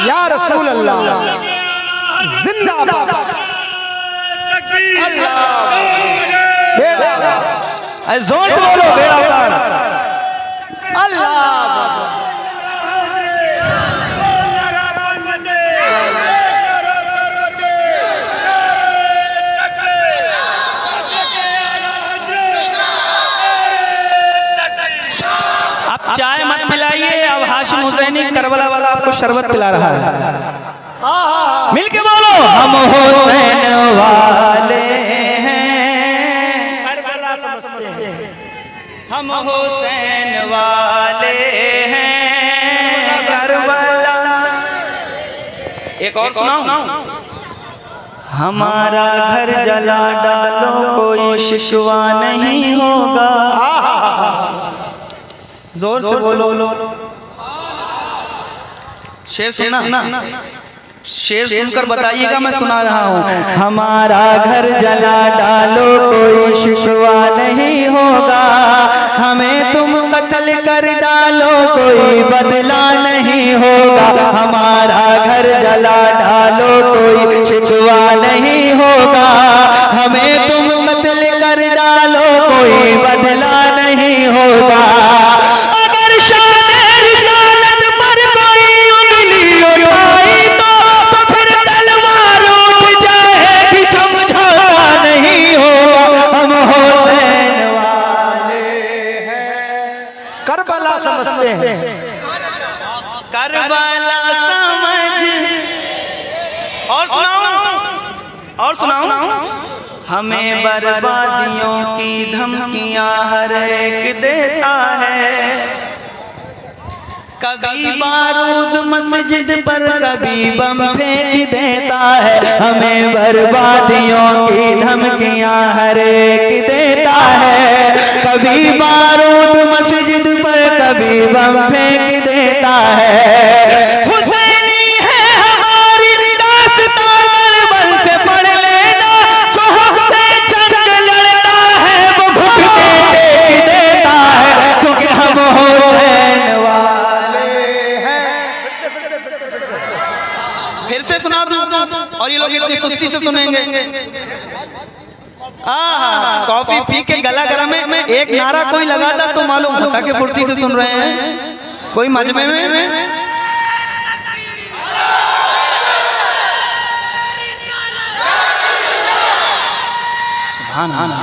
या रसूल अल्लाह, जिंदाबाद। जोर से बोलो, बेड़ा पार। अल्लाह आप चाय मत पिलाइए, अब हाशिम हुसैनी करबला वाला आपको शरबत पिला रहा है। मिलके बोलो, हम हुसैन वाले हैं, करबला समझते हैं, हम हुसैन वाले हैं, करबला। एक और सुनाऊं? हमारा घर जला डालो कोई शिकवा नहीं होगा। जोर से बोलो। शेर सुना, शेर सुनकर बताइएगा, मैं सुना रहा हूँ। हमारा घर जला डालो कोई शिकवा नहीं होगा, हमें तुम कत्ल कर डालो कोई बदला नहीं होगा। हमारा घर जला डालो कोई शिकवा नहीं होगा, हमें तुम कत्ल कर डालो कोई बदला नहीं होगा। अगर शान रिसालत पर कोई उंगली उठाई तो फिर तलवार उठ जाएगी, समझौता नहीं होगा। हम हुसैन वाले हैं, करबला समझते हैं, करबला समझ। और सुनाऊं? हमें बर्बादियों की धमकियां हर एक देता है। कभी बारूद मस्जिद पर कभी बम फेंक देता है, हमें बर्बादियों की धमकियां हर एक देता है। कभी बारूद मस्जिद पर कभी बम फेंक देता है। हुसैनी है हमारी दास्तां करबल से पढ़ लेना, जो हमसे जंग लड़ता है वो घुटने टेक देता है, क्योंकि हम हुसैन वाले हैं। फिर से सुना दूं और ये लोग इतनी सुस्ती से सुनेंगे। कॉफी पी के गला गरम है, एक नारा कोई लगाता तो मालूम होता कि फुर्ती से सुन रहे हैं। कोई मजमे में सुभान अल्लाह।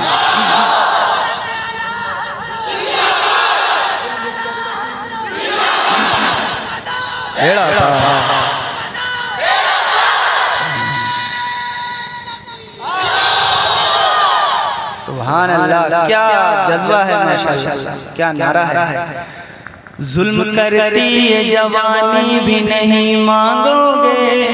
सुभान अल्लाह, क्या जज्बा है माशाअल्लाह, क्या नारा है। जुल्म करती ये जवानी भी नहीं मांगोगे,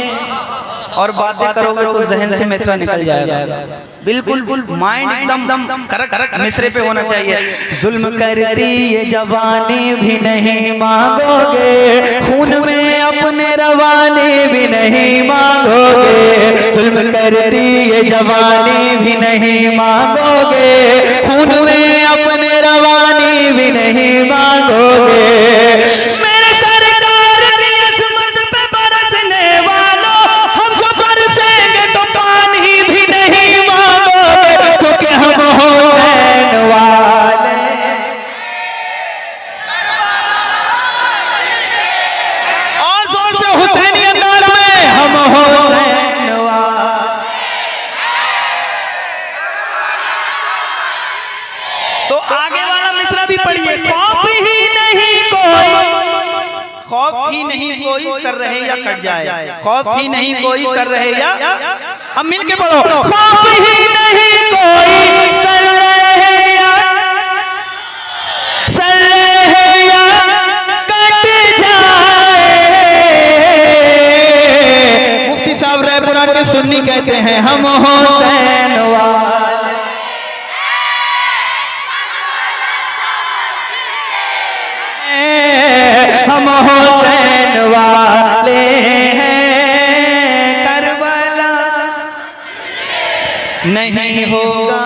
और बातें करोगे तो जहन से मिसरा निकल जाएगा। बिल्कुल माइंड एकदम करेक्ट मिसरे पे होना चाहिए। जुल्म करती ये जवानी भी नहीं मांगोगे, खून में अपने रवानी भी नहीं मांगोगे। जुल्म करती ये जवानी भी नहीं मांगोगे, खून में अपने रवानी भी नहीं मांगोगे। मेरे सरकार की अजमत पे बरसने वालों, हम जो बरसेंगे तो पानी भी नहीं मांगोगे, क्योंकि हम हुसैन वाले। और जोर से हुसैनी अंदाज में, हम हुसैन वाले। तो आगे वाला मिसरा भी पढ़िए। खौफ ही नहीं कोई सर रहे या कट जाए, खौफ ही नहीं कोई सर रहे या, अब मिल के पढ़ो। खौफ ही नहीं कोई सर रहे या कट जाए। मुफ्ती साहब रायपुरा के सुन्नी कहते हैं हम हुसैन वाले। हम हुसैन वाले हैं करबला। नहीं होगा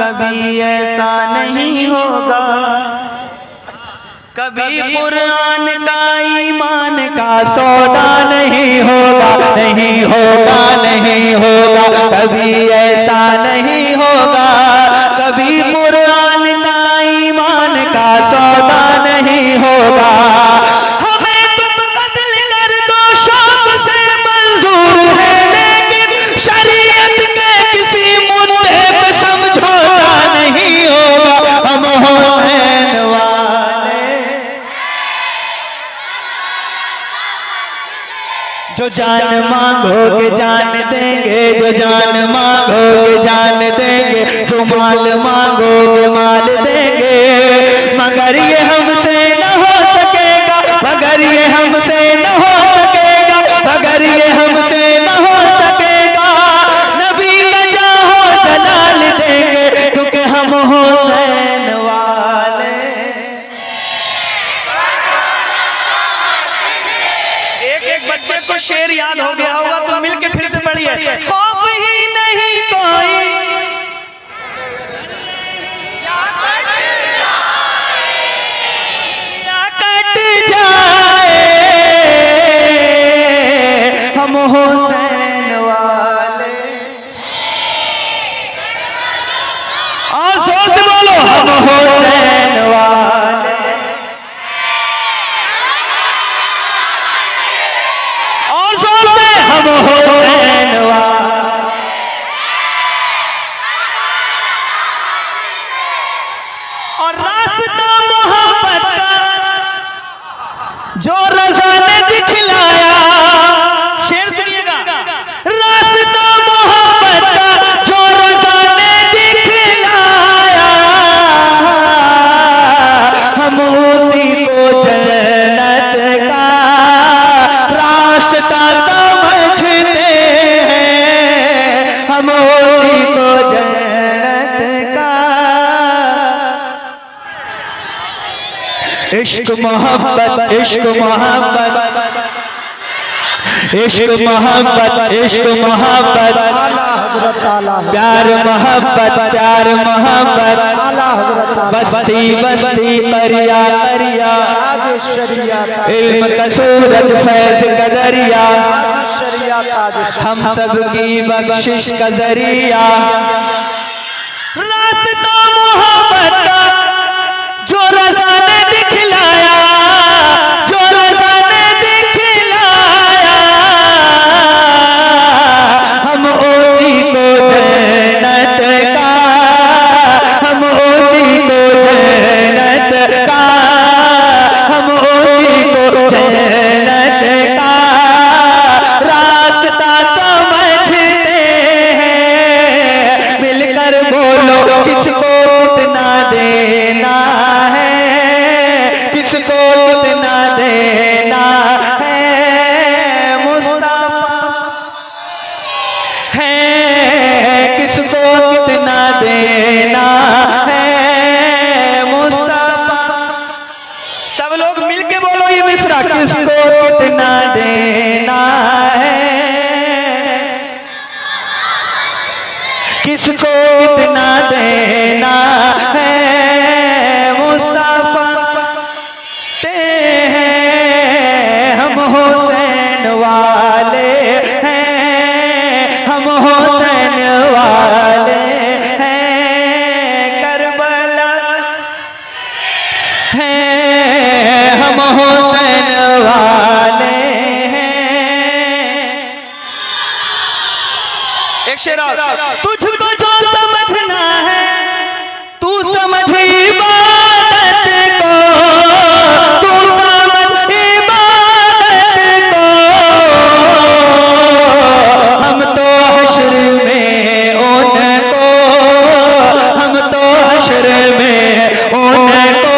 कभी ऐसा नहीं होगा, कभी कुरान का ईमान का सौदा नहीं होगा। नहीं होगा कभी ऐसा नहीं होगा, कभी कुरान का ईमान का सौदा नहीं होगा। हमें तुम कत्ल कर दो शौक से मंजूर है, लेकिन शरीयत के किसी मुद्दे पे समझौता नहीं होगा। हम हुसैन वाले। जो जान मांगोगे जान देंगे, जो जान मांगोगे जान देंगे, जो माल मांगोगे माल देंगे। मगर ये हमसे न हो सकेगा, मगर ये हमसे न हो सकेगा, मगर ये हमसे न हो सकेगा। नबी का जाहो जलाल देंगे, क्योंकि हम हुसैन वाले। एक बच्चे को शेर याद हो गया होगा तो मिलके फिर से पढ़िए। खौफ ही नहीं कोई या कट जाए, हम हुसैन वाले। और जोर से बोलो, हम हुसैन वाले। और जोर से, हम हुसैन वाले। और रास्ता मोहब्बत का जो रज़ा ने दिखलाया, शेर सुनिएगा। हम उसी को जन्नत का इश्क मोहब्बत इश्क मोहब्बत इश्क मोहब्बत इश्क मोहब्बत प्यार मोहब्बत प्यार मोहब्बत बस्ती बस्ती करिया करिया इल्म का सूरज फैज का दरिया हम सब की बख्शिश का जरिया रास्ता मोहब्बत का जो रज़ा ने दिखलाया जो रज़ा ने दिखलाया हम उसी को जन्नत का हम उसी को जन्नत का हम उसी को जन्नत का रास्ता समझते हैं मिलकर बोलो किसको कितना देना है किसको कितना देना है मुस्तफा है किसको कितना देना है मुस्तफा सब लोग मिलके बोलो ये मिसरा किसको कितना देना है किसको कितना देना है मुस्तफा ते हैं हम हुसैन वाले हैं हम हुसैन वाले हैं करबला हैं हम हुसैन वाले हैं एक शेर और। तुझको जो समझना है तू समझ इबादत को तू समझ इबादत को हम तो हश्र में उनको हम तो हश्र में उनको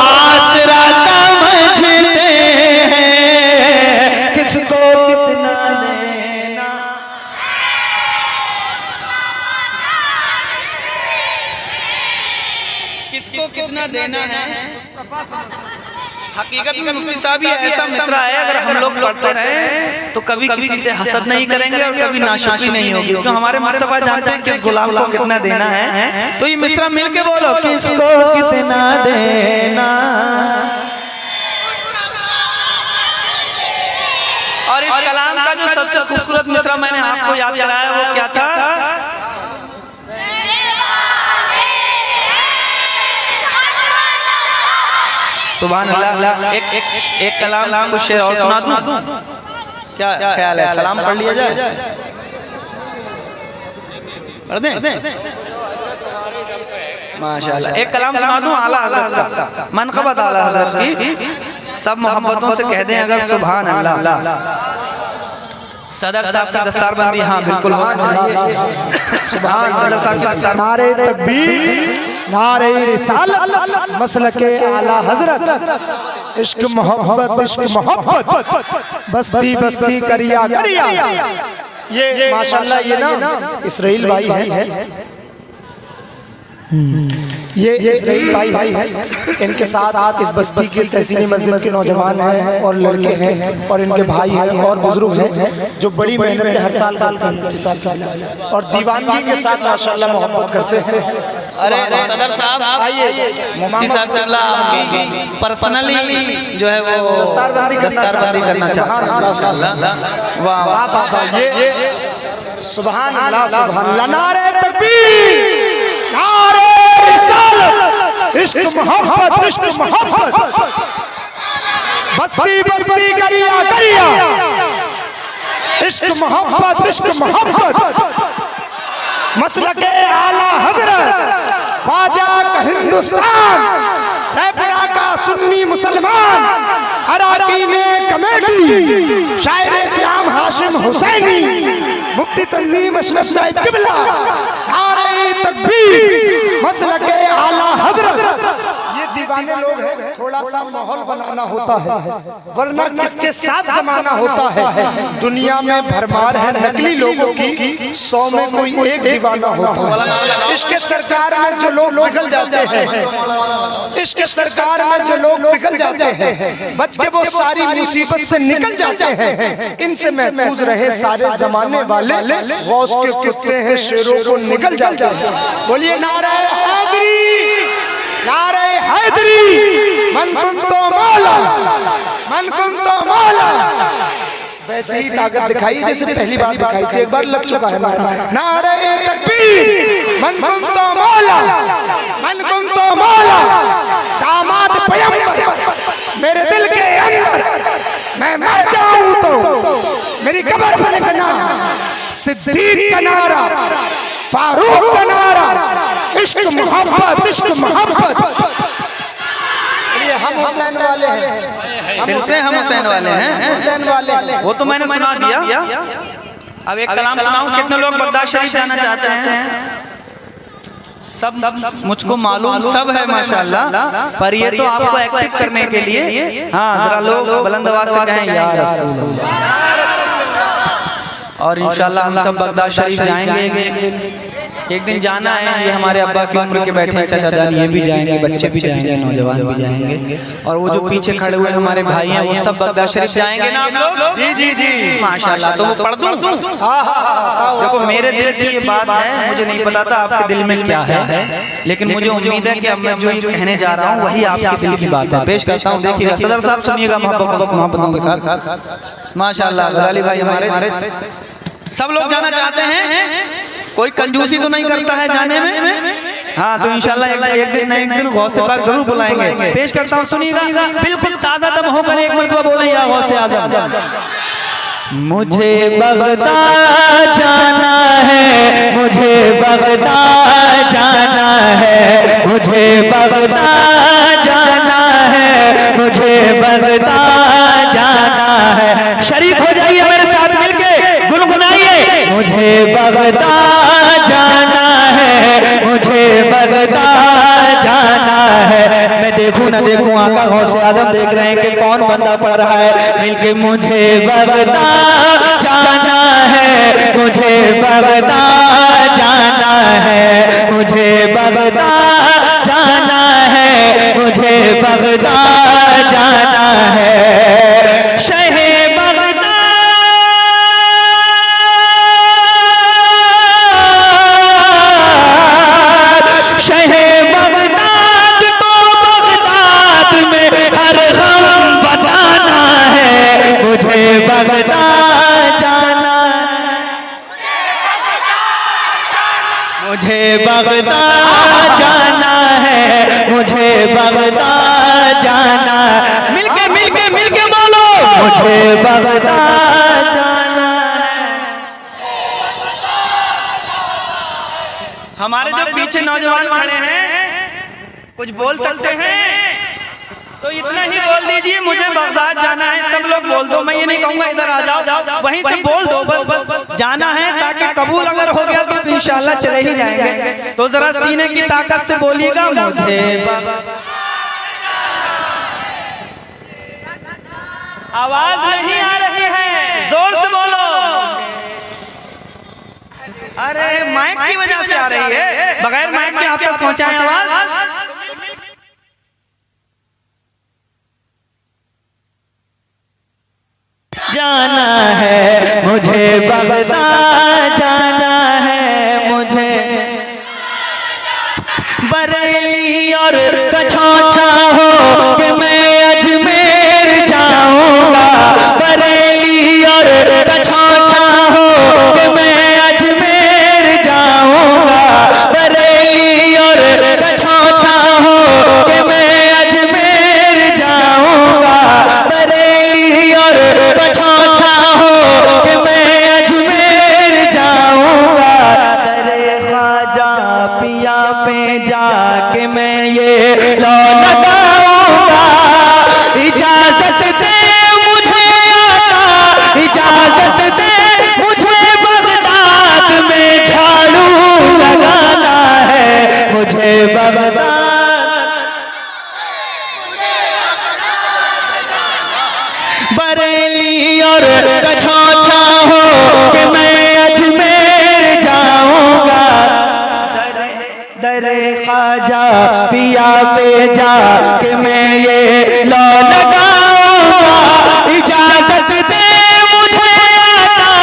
आसरा समझते हैं किसको कितना देना किसको कितना देना है। हकीकत में मुफ्ती साहब ये ऐसा मिसरा है, अगर हम लोग पढ़ते रहे तो कभी किसी से हसद नहीं करेंगे और कभी नाशुक्री नहीं होगी, क्योंकि हमारे मुस्तफा जानते हैं किस गुलाम को कितना देना है। तो ये मिसरा मिलके बोलो किसको कितना देना। और इस कलाम का जो सबसे खूबसूरत मिसरा मैंने आपको याद कराया वो क्या था। सुभान अल्लाह। एक कलाम कुछ शेर और सुना दूं, क्या ख्याल है? सलाम पढ़ लिया जाए, पढ़ दें? माशाल्लाह। एक कलाम सुना दूं आला हज़रत का, मनक़बत आला हज़रत की, सब मोहब्बतों से कह दें अगर सुभान अल्लाह। सदर साहब की दस्तारबंदी, हाँ बिल्कुल, सुभान सदर साहब की दस्तार। नारे तकबीर नारे रिसालत मसलके आला हजरत इश्क मोहब्बत बस्ती बस्ती करिया करिया। ये माशाल्लाह ये ना इसराइल भाई है, ये इसराइल भाई है। इनके साथ इस बस्ती की तहसीली मस्जिद के नौजवान हैं और लड़के हैं और इनके भाई हैं और बुजुर्ग हैं जो बड़ी मेहनत से हर साल और दीवानगी के साथ माशाल्लाह मोहब्बत करते हैं। अरे सदर साहब आइए, मुफ्ती साहब आपकी पर्सनली जो है वो दस्तारबंदी करना चाहते हैं। वाह वाह, ये सुभान अल्लाह सुभान अल्लाह। नारे तकबीर नारे रिसालत इश्क मोहब्बत बस्ती बस्ती करिया करिया। इश्क मोहब्बत मसलके आला हजरत ख्वाजा का हिंदुस्तान, रैपरा का सुन्नी मुसलमान, अराकीने कमेटी, शायर इस्लाम हाशिम हुसैनी, मुफ्ती तंजीम अशरफ साहिब किबला, नारे तकबीर मसलके आला हजरत। ये दीवाने लोग हैं, थोड़ा थोड़ा सा माहौल बनाना होता है, वरना किसके साथ जमाना होता है। दुनिया में भरमार है नकली लोगों की, 100 में कोई एक दीवाना होता है। इश्क सरकार में जो लोग पिघल जाते हैं, इश्क सरकार में जो लोग पिघल जाते हैं, बच के वो सारी मुसीबत से निकल जाते हैं। इनसे महफूज रहे सारे जमाने वाले, गौस के कुत्ते हैं शेरों को निकल जाते हैं। बोलिए नारे हैदरी, नारे हैदरी, मन कुंतो मौला, मन कुंतो मौला। वैसे ही ताकत दिखाई जैसे पहली बार दिखाई थी, एक बार लग चुका है नारा। नारे तकबीर, मन कुंतो मौला, मन कुंतो मौला। दामाद पैगंबर मेरे दिल के अंदर, मैं मर जाऊं तो मेरी कब्र पर लिखना सिद्दीक का नारा, फारूक का नारा, इश्क मोहब्बत, इश्क मोहब्बत। ये हम हुसैन वाले हैं, फिर से हम हुसैन वाले हैं, हुसैन वाले। वो तो मैंने सुना दिया। अब एक कलाम सुनाऊं। कितने लोग बगदाद शरीफ जाना चाहते हैं? सब मुझको मालूम सब है माशाल्लाह, पर ये तो आपको एक्टिव करने के लिए, हाँ जरा लोग बुलंद आवाज से कहें या रसूल अल्लाह। और इंशाल्लाह हम सब बगदाद शरीफ जाएंगे। एक दिन जाना है, ये हमारे अब्बा की उम्र के बैठे चाचा जान, ये भी जाएंगे, बच्चे भी जाएंगे, नौजवान भी जाएंगे, और वो जो पीछे खड़े हुए हमारे भाई हैं वो सब बगदाद शरीफ जाएंगे ना आप लोग? जी जी जी माशाल्लाह। तो वो पढ़ दूं? देखो मेरे दिल की ये बात है, मुझे नहीं पता था आपके दिल में क्या है, लेकिन मुझे उम्मीद है कि अब मैं जो कहने जा रहा हूँ वही आपके दिल की बात है। पेश करता हूँ, देखिएगा सदर साहब, सुनिएगा मोहब्बतों के साथ। माशाल्लाह गजाली भाई हमारे सब लोग जाना चाहते हैं, कोई कंजूसी तो नहीं करता है जाने में। हाँ तो इंशाल्लाह एक दिन गौस से पाक जरूर बुलाएंगे। पेश करता हूँ, सुनिएगा, बिल्कुल ताज़ा दम होकर एक मरतबा बोले या गौस आज़म। मुझे बगदाद जाना है, मुझे बगदाद जाना है, मुझे बगदाद जाना है, मुझे बगदाद जाना है। शरीक हो जाइए मेरे साथ मिलके, गुनगुनाइए। मुझे बगदाद जाना है, मुझे बगदाद जाना है। मैं देखूं ना देखूं, आका गौसे आज़म देख रहे हैं कि कौन बंदा पढ़ रहा है। मिलके मुझे बगदाद जाना है, मुझे बगदाद जाना है, मुझे बगदाद जाना है, मुझे बगदाद जाना है। शहे बगदाद जाना, मुझे बगदाद जाना है, मुझे बगदाद जाना। मिलके मिलके मिलके बोलो, मुझे बगदाद जाना है। हमारे जो पीछे नौजवान खड़े हैं कुछ बोल सकते हैं तो इतना ही बोल दीजिए, मुझे बगदाद जाना है। सब लोग बोल दो, मैं ये नहीं कहूंगा इधर आ जाओ, वहीं से बोल दो बस जाना है, ताकि कबूल अगर हो गया तो इंशाल्लाह चले ही जाएंगे। तो जरा सीने की ताकत से बोलिएगा, मुझे आवाज नहीं आ रही है, जोर से बोलो। अरे माइक की वजह से आ रही है, बगैर माइक के आप तक पहुंचाएं आवाज। जाना है, मुझे बगदाद जाना है, मुझे बरेली और कछौछा हो कि मैं अजमेर जाऊंगा। बरेली और कछौछा हो कि मैं अजमेर जाऊंगा। बरेली और कछौछा ख्वाजा पिया पे जा के मैं ये लो लगाऊंगा। इजाजत दे मुझे आका,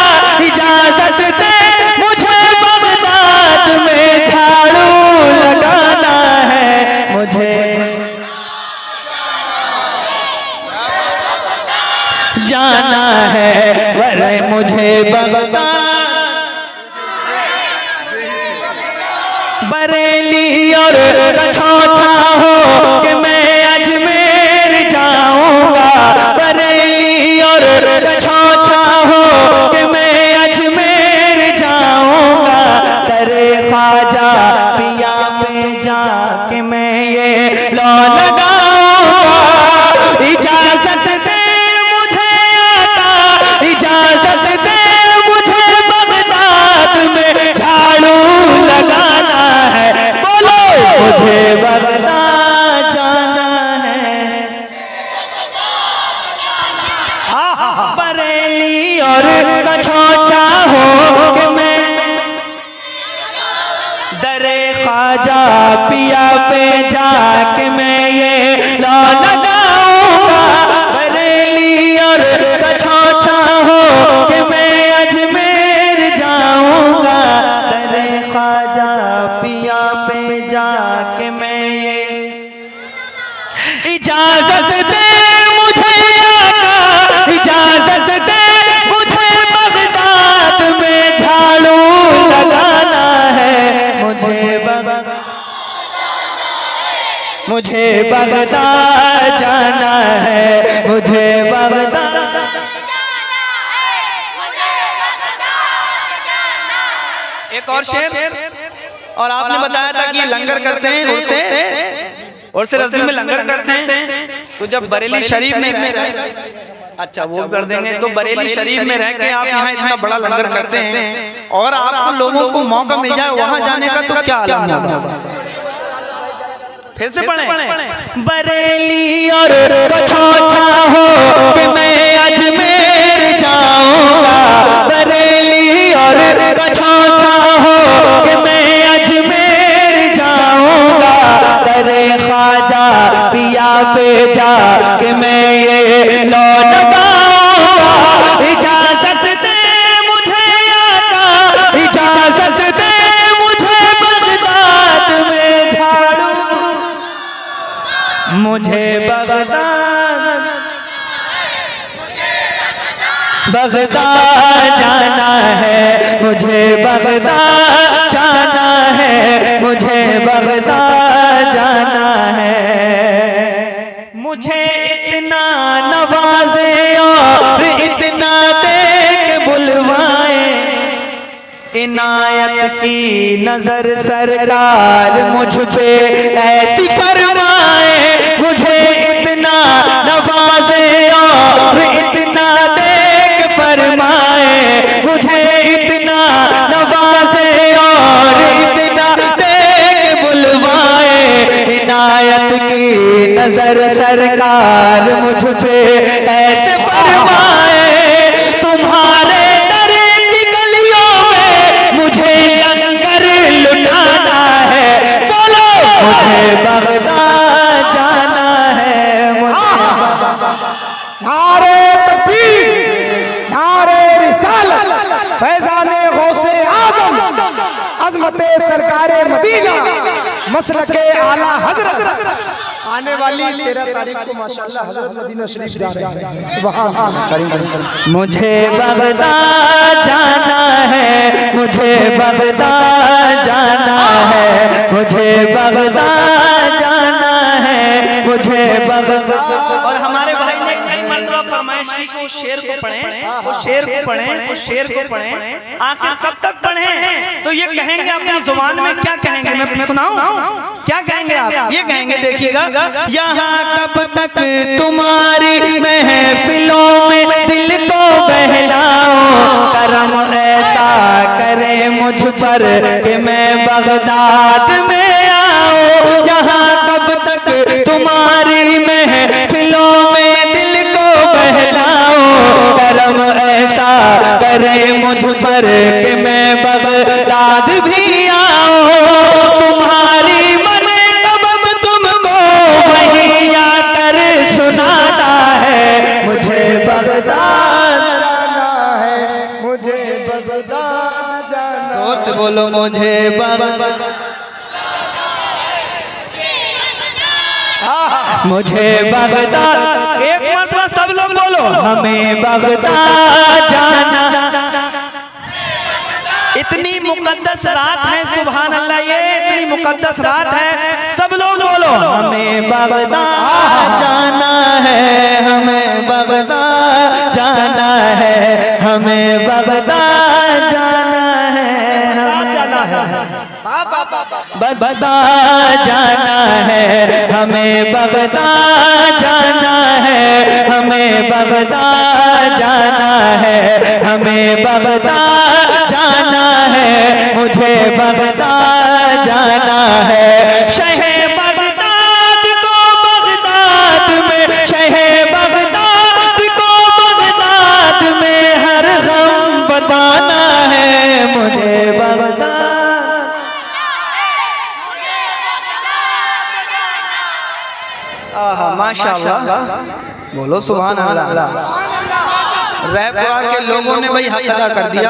इजाजत दे मुझे बगदाद में झाड़ू लगाना है। मुझे जाना है वरे मुझे बगदाद बरेली और कछौछा हो कि मैं अजमेर जाऊंगा। बरेली और कछौछा हो कि मैं अजमेर जाऊंगा। तेरे ख्वाजा पिया पे जा के मैं ये लो लगाऊंगा। इजाजत दे मुझे आका, इजाजत दे मुझे बगदाद में झाड़ू लगाना है। बोलो मुझे बगदाद जाना है। बरेली और कछौछा हो कि मैं दरे ख्वाजा पिया पे जाके मैं ये लो लगाऊंगा। बरेली और कछौछा हो कि मैं अजमेर जाऊंगा। दरे ख्वाजा पिया पे जाके मैं ये इजाजत दे मुझे आका, इजाजत दे मुझे बगदाद में झाड़ू लगाना है। मुझे बगदाद जाना है। मुझे बगदाद एक और शेर। और आपने बताया था कि लंगर करते हैं और से रज़ी में लंगर करते हैं। तो जब बरेली शरीफ में अच्छा वो कर देंगे तो बरेली शरीफ में रह के आप यहाँ इतना बड़ा लंगर करते हैं और आप लोगों को मौका मिल जाए वहां जाने का तो क्या आलम होगा। फिर से पढ़ें। बरेली और कछौछा हो कि मैं अजमेर जाऊंगा। बरेली और कछौछा हो कि मैं अजमेर जाऊंगा। तेरे ख्वाजा पिया पे जा कि मैं ये लो लगाऊंगा। इजाजत दे मुझे आका, इजाजत दे मुझे बगदाद में झाड़ू। मुझे बगदाद जाना है। मुझे बगदाद जाना है। मुझे बगदाद जाना है। मुझे इतना नवाजे और इतना दे के बुलवाए। इनायत की नजर सरकार मुझ पे ऐसी फरमाए। मुझे इतना नवाजे और इतना देख फरमाए। मुझे इतना नवाजे और इतना देख बुलवाए। इनायत की नजर सरकार मुझ पे ऐसे फरमाए। तुम्हारे मुझे बगदाद जाना है। नारे तकबीर, नारे रिसालत, फैज़ाने गौसे आज़म, अज़मते सरकारे मदीना, मसलके आला हज़रत। आने वाली 13 तारीख को माशाअल्लाह हज़रत मदीना शरीफ जा रहे हैं। सुभान अल्लाह। मुझे बगदाद जाना है। मुझे बगदाद जाना है। मुझे बगदाद जाना है। मुझे बगदाद। और हमारे भाई ने कई मरतबा फरमाइश की कि वो शेर को पढ़ें, वो शेर को पढ़ें, वो शेर को पढ़ें। आखिर कब तक पढ़ें? तो ये कहेंगे अपनी जुबान में। क्या कहेंगे मैं सुनाऊं? क्या कहेंगे आप? ये कहेंगे, देखिएगा। यहाँ कब तक तुम्हारी महफिलों में दिल को बहलाओ। करम ऐसा करे मुझ पर कि मैं बगदाद में आऊं। यहाँ कब तक तुम्हारी महफिलों में दिल को बहलाओ। करम ऐसा करे मुझ पर कि मैं बगदाद भी आऊं। तुम्हारी मन बगदाद जाना। जोर से बोलो मुझे मुझे बगदाद, एक मरतबा सब लोग बोलो, हमें बगदाद जाना। इतनी मुकद्दस रात है, सुभान अल्लाह, ये इतनी मुकद्दस रात है, सब लोग बोलो हमें बगदाद जाना है, हमें बगदाद जाना है, हमें बगदाद जाना है, बगदाद जाना है, हमें बगदाद जाना है, हमें बगदाद जाना है, हमें बगदाद जाना है, मुझे बगदाद जाना है। शहर बगदाद को बगदाद में, शहर बगदाद को बगदाद में हर गम बताना है, मुझे बगदाद। माशाअल्लाह, बोलो सुभान अल्लाह। रैप के लोगों ने भाई हक अदा कर दिया,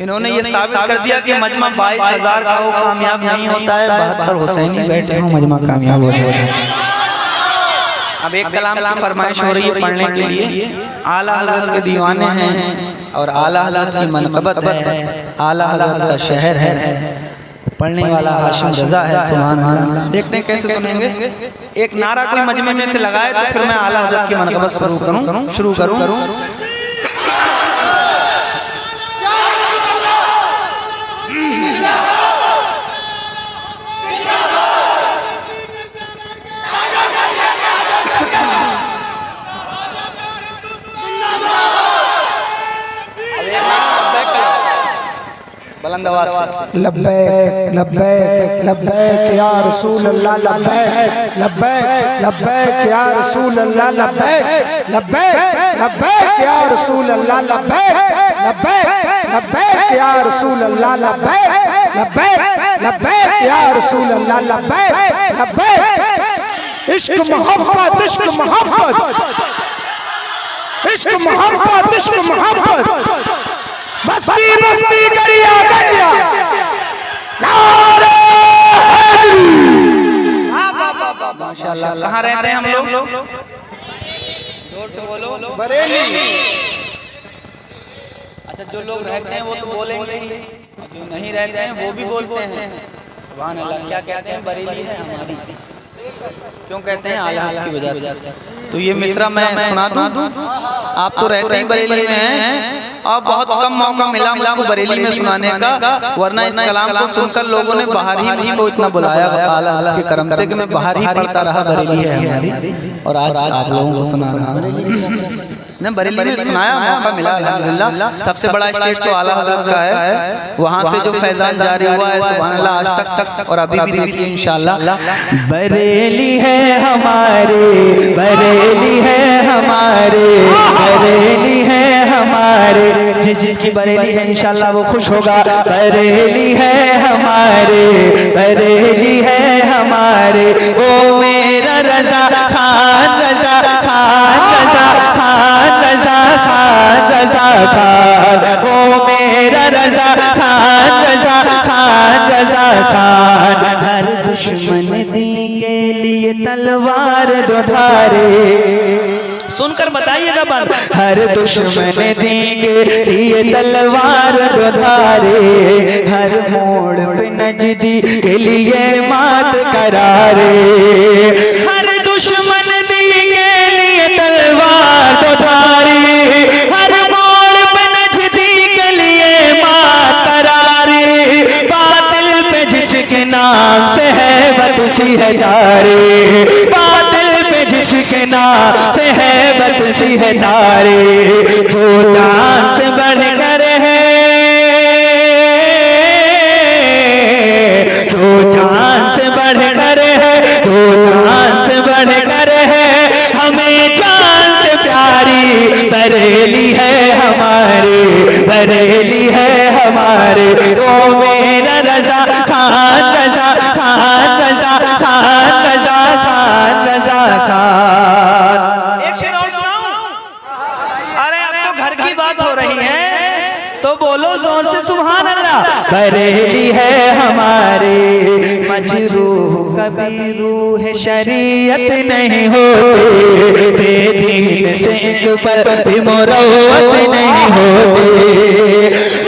इन्होंने ये साबित कर दिया कि मजमा 22,000 का वो कामयाब नहीं होता है, 72 हुसैनी बैठे हो मजमा कामयाब होता है। अब एक कलाम की फरमाइश हो रही है पढ़ने के लिए। आला हज़रत के दीवाने हैं और आला हज़रत की मनक़बत है, आला हज़रत का शहर है, पढ़ने वाला हाशिम रज़ा है, सुभान अल्लाह। देखते हैं कैसे सुनेंगे। एक नारा कोई मजमे में से लगाए तो फिर मैं आला हज़रत की मनक़बत शुरू करूं। बुलंद आवाज़ से लब्बैक लब्बैक लब्बैक या रसूल अल्लाह, लब्बैक लब्बैक लब्बैक या रसूल अल्लाह, लब्बैक लब्बैक लब्बैक या रसूल अल्लाह, लब्बैक लब्बैक लब्बैक या रसूल अल्लाह, लब्बैक लब्बैक लब्बैक या रसूल अल्लाह, लब्बैक लब्बैक। इश्क मोहब्बत, इश्क मोहब्बत, इश्क मोहब्बत, इश्क मोहब्बत, बस्ती बस्ती करिया करिया नारे माशाअल्लाह। कहाँ रहते हैं हम लोग? जोर से बोलो। बरेली। अच्छा, जो लोग रहते हैं वो तो बोलेंगे, जो नहीं रहते हैं वो भी बोलते हैं। सुभान अल्लाह। क्या कहते हैं? बरेली है हमारी। क्यों कहते हैं? आला हज़रत की वजह से। तो ये मिसरा मैं सुना दूं। आप तो रहते ही बरेली में हैं और बहुत कम मौका मिला मुझको बरेली में सुनाने का, वरना इस कलाम को सुनकर लोगों ने बाहर ही मुझको इतना बुलाया आला हज़रत के करम से कि मैं बाहर ही पढ़ता रहा। बरेली है हमारी और आज आप लोगों को सुना रहा हूं। ने बरेली में सुनाया, मौका मिला अल्हम्दुलिल्लाह। सबसे बड़ा स्टेज तो आला हज़रत का है, वहाँ से जो फैजान जारी हुआ है सुभान अल्लाह आज तक और अभी भी देखिए इंशाअल्लाह। बरेली है हमारे, बरेली है हमारे, बरेली है हमारे, जिसकी बरेली है इंशाअल्लाह वो खुश होगा। बरेली है हमारे, बरेली है हमारे, ओ मेरा रज़ा खान, रज़ा खान, रज़ा खान, रज़ा खान, रज़ा खान, ओ मेरा रज़ा खान, रज़ा खान, रज़ा खान। हर दुश्मन दी के लिए तलवार दो धारे, सुनकर बताइएगा बात। हर दुश्मन दी के लिए तलवार दो धारे, हर मोड़ पे नजदी के लिए मात करारे। हर दुश्मन दी के लिए तलवार दो धारे, हर मोड़ पे नजदी के लिए मात करारे। बातिल पे जिसके नाम से है बदसी है तारे, बातिल पे जिसके नाम से है बदसी है तारे। जो जान से बढ़कर है, जो जान से बढ़कर है, जो जान से बढ़कर है, हमें जान से प्यारी बरेली है हमारी, बरेली है हमारे, ओ मेरा रज़ा खान, रज़ा खान, रज़ा खान, रज़ा खान, रज़ा खान। एक शेर और सुनाऊं? अरे अब तो घर की बात हो रही है तो बोलो जोर से सुभान अल्लाह। बरेली है हमारे मजरूह कभी रूह शरीयत नहीं होती, बेदीन से एक पर भी मुरव्वत नहीं होती,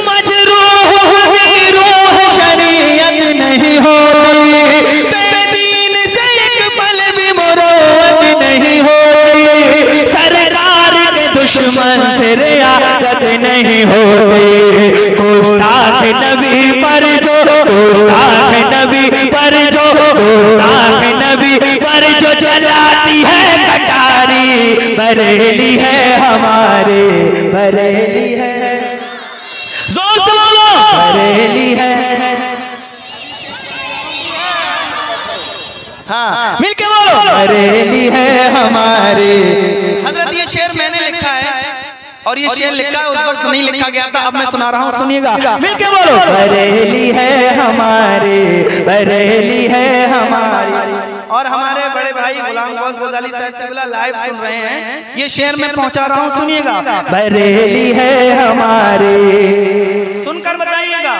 मजरूह कभी रूह शरीयत नहीं होती, बेदीन से एक पल भी मुरव्वत नहीं होती, सरकार के दुश्मन से रियायत नहीं होती, गुस्ताख नबी पर जो गुस्ताख नबी पर जो गुस्ताख नबी पर जो चलाती है कटारी, बरेली है हमारे, बरेली है, जोर से बोलो, बरेली है। हाँ मिलके बोलो, बरेली है हमारे। हजरत ये शेर मैंने लिखा है और ये शेर लिखा है उस वक्त नहीं लिखा गया था, अब मैं सुना रहा हूँ, सुनिएगा मिलके बोलो। बरेली है हमारे, बरेली है हमारी। और हमारे बड़े भाई गुलाम गौस गजाली साहब किबला लाइव सुन रहे हैं, ये शेर मैं पहुंचा रहा हूँ, सुनिएगा। बरेली है हमारे, सुनकर बताइएगा।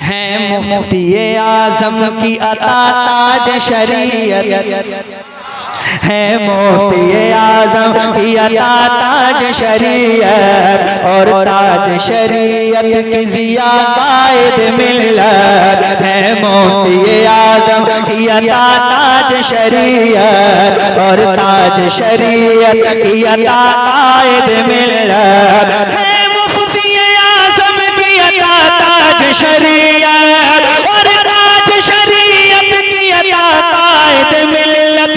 है मुफ्ती आजम की अता ताज शरीयत, है मुफ्ती आजम की अता ताज शरीयत, और ताज शरीयत की जिया कायद मिल्लत, है मुफ्ती आजम की अता ताज शरीयत, और ताज शरीयत की अता कायद मिल्लत, है मुफ्ती आजम की अता ताज शरीयत, और ताज शरीयत की अता कायद मिल्लत,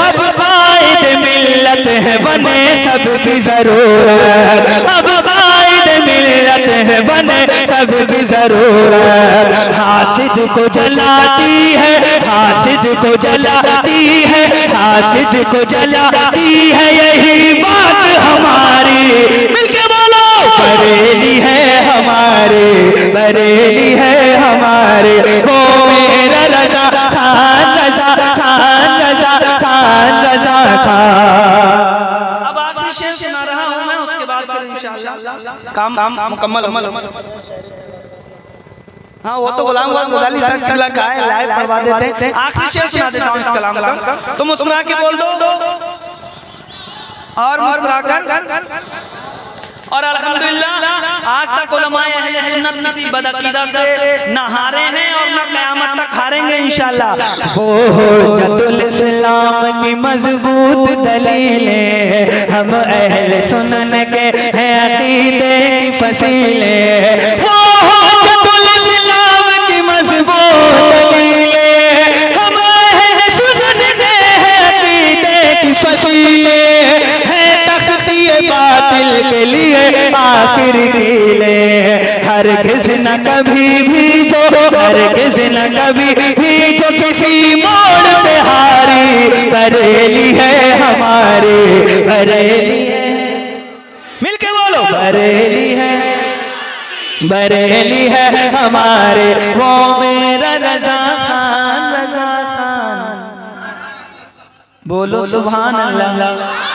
अब कायद मिल्लत है बने सबकी जरूरत, अब कायद मिल्लत है बने सबकी जरूरत, हासिद को जलाती है, हासिद को जलाती है, हासिद को जलाती है यही बात हमारी, मिलके बोलो। बरेली है हमारे, बरेली है हमारे, वो मेरा रजा खान, रजा खान, रजा खान, रजा खान। अब आखिरी शेर सुना रहा हूँ मैं, उसके बाद फिर इंशाअल्लाह काम मुकम्मल। हाँ वो तो गुलाम गौस गजाली साहब किबला का है, लाइव करवा देते हैं। आखिरी शेर सुना देता हूँ इस कलाम का, तो मुस्कुरा के बोल दो और मुस्कुराकर। और अल्हम्दुलिल्लाह आज तक उलमाए अहले सुन्नत किसी बदअकीदा से न हारे हैं और न क़यामत तक हारेंगे इंशाअल्लाह। हो हुज्जतुल इस्लाम की मजबूत दलीलें, हम अहले सुन्नत के हैं अकीदे की फसीलें, हो हुज्जतुल इस्लाम की मजबूत दलीलें, हम अहले सुन्नत के हैं अकीदे की फसीलें, है तख्तिए बातिल के लिए आखिर कीले, हरगिज़ न कभी भी जो, हरगिज़ न कभी भी जो किसी मोड़ पे हारी, बरेली है हमारे, बरेली है, मिलके बोलो, बरेली है, बरेली है हमारे, वो मेरा रजा खान, रजा खान, बोलो सुभान अल्लाह।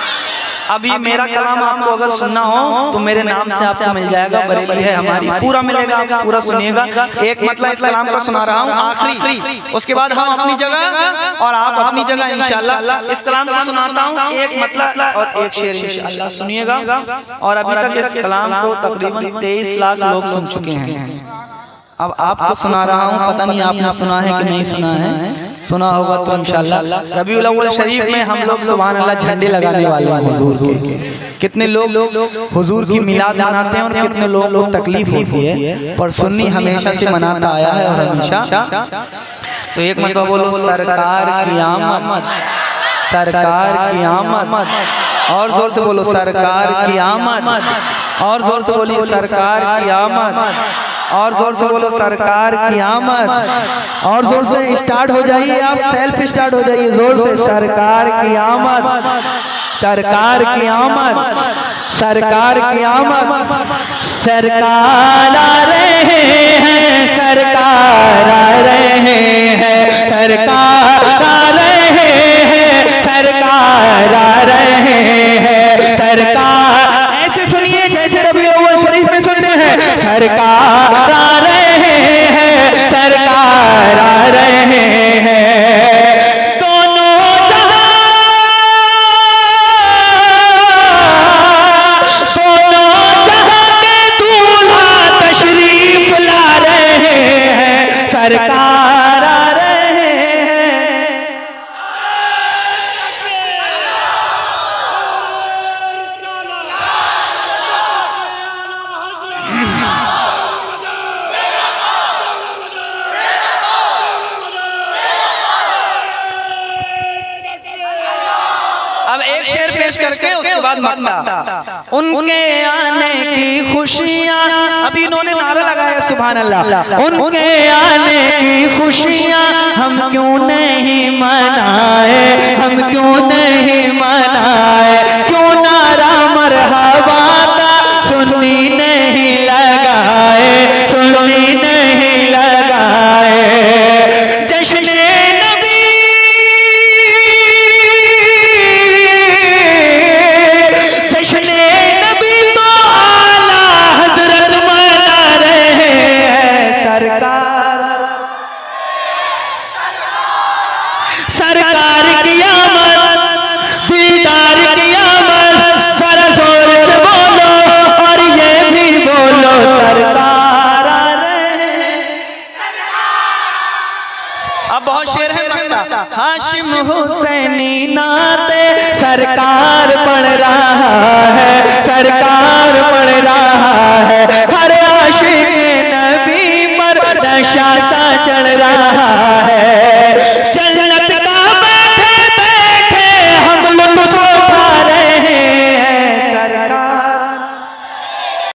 अब ये मेरा कलाम आपको अगर सुनना हो तो मेरे नाम से आपको मिल जाएगा, बरेली है हमारी, पूरा मिलेगा, आप पूरा सुनिएगा। एक मतलब इस कलाम को सुना रहा हूँ आखिरी, उसके बाद हम अपनी जगह और आप अपनी जगह इंशाअल्लाह इस कलाम को सुनाता हूँ, एक मतलब और एक शेर इंशाअल्लाह सुनिएगा। और अभी तक इस कलाम को तकरीबन 23 लाख लोग सुन चुके हैं। अब आपको सुना रहा हूँ, पता नहीं आपने सुना है कि नहीं सुना है, सुना होगा तो इंशाअल्लाह। रबीउल अव्वल शरीफ में हम लोग सुभान अल्लाह झंडे लगाने वाले हैं हुजूर के। कितने लोग हुजूर की मिलाद मनाते हैं और कितने लोग तकलीफ होती है, पर सुन्नी हमेशा से मनाता आया है और हमेशा। तो एक मतलब बोलो सरकार की आमद, सरकार की आमद, और जोर से बोलो सरकार की आमद, और जोर से बोलिए सरकार की आमद, और जोर से बोलो सरकार की आमद, और जोर से स्टार्ट हो जाइए, आप सेल्फ स्टार्ट हो जाइए जोर से, सरकार की आमद, सरकार की आमद, सरकार की आमद, सरकार आ रहे हैं, सरकार आ रहे हैं, सरकार आ रहे हैं, सरकार आ रहे हैं, सरकार। ऐसे सुनिए जैसे रबीउल अव्वल शरीफ में सुनते हैं, सरकार आ रहे हैं, सरकार आ रहे हैं। दोनों जहां के दूल्हा तशरीफ ला रहे हैं, सरकार आ रहे हैं। अब एक शेर पेश करके उसके बाद मक्ता। उनके आने की खुशियाँ, अभी इन्होंने नारा लगाया सुभान अल्लाह। उनके आने की खुशियाँ हम क्यों नहीं मनाए, हम क्यों नहीं मनाए, क्यों नारा मरहबा का सुन्नी नहीं लगाए, सुन्नी नहीं लगाए। जश्न नबी, जश्न नबी तो आला हजरत मना रहे हैं, सरकार सरकार की आमद, दीदार की आमद, जरा जोर से बोलो और ये भी बोलो, सरकार आ रहे हैं। अब बहुत शेर है मक्ता। हाशिम हुसैनी नाते सरकार पढ़ रहा है, सरकार पढ़ रहा है। हर आशिक नबी पर नशा सा चढ़ रहा है।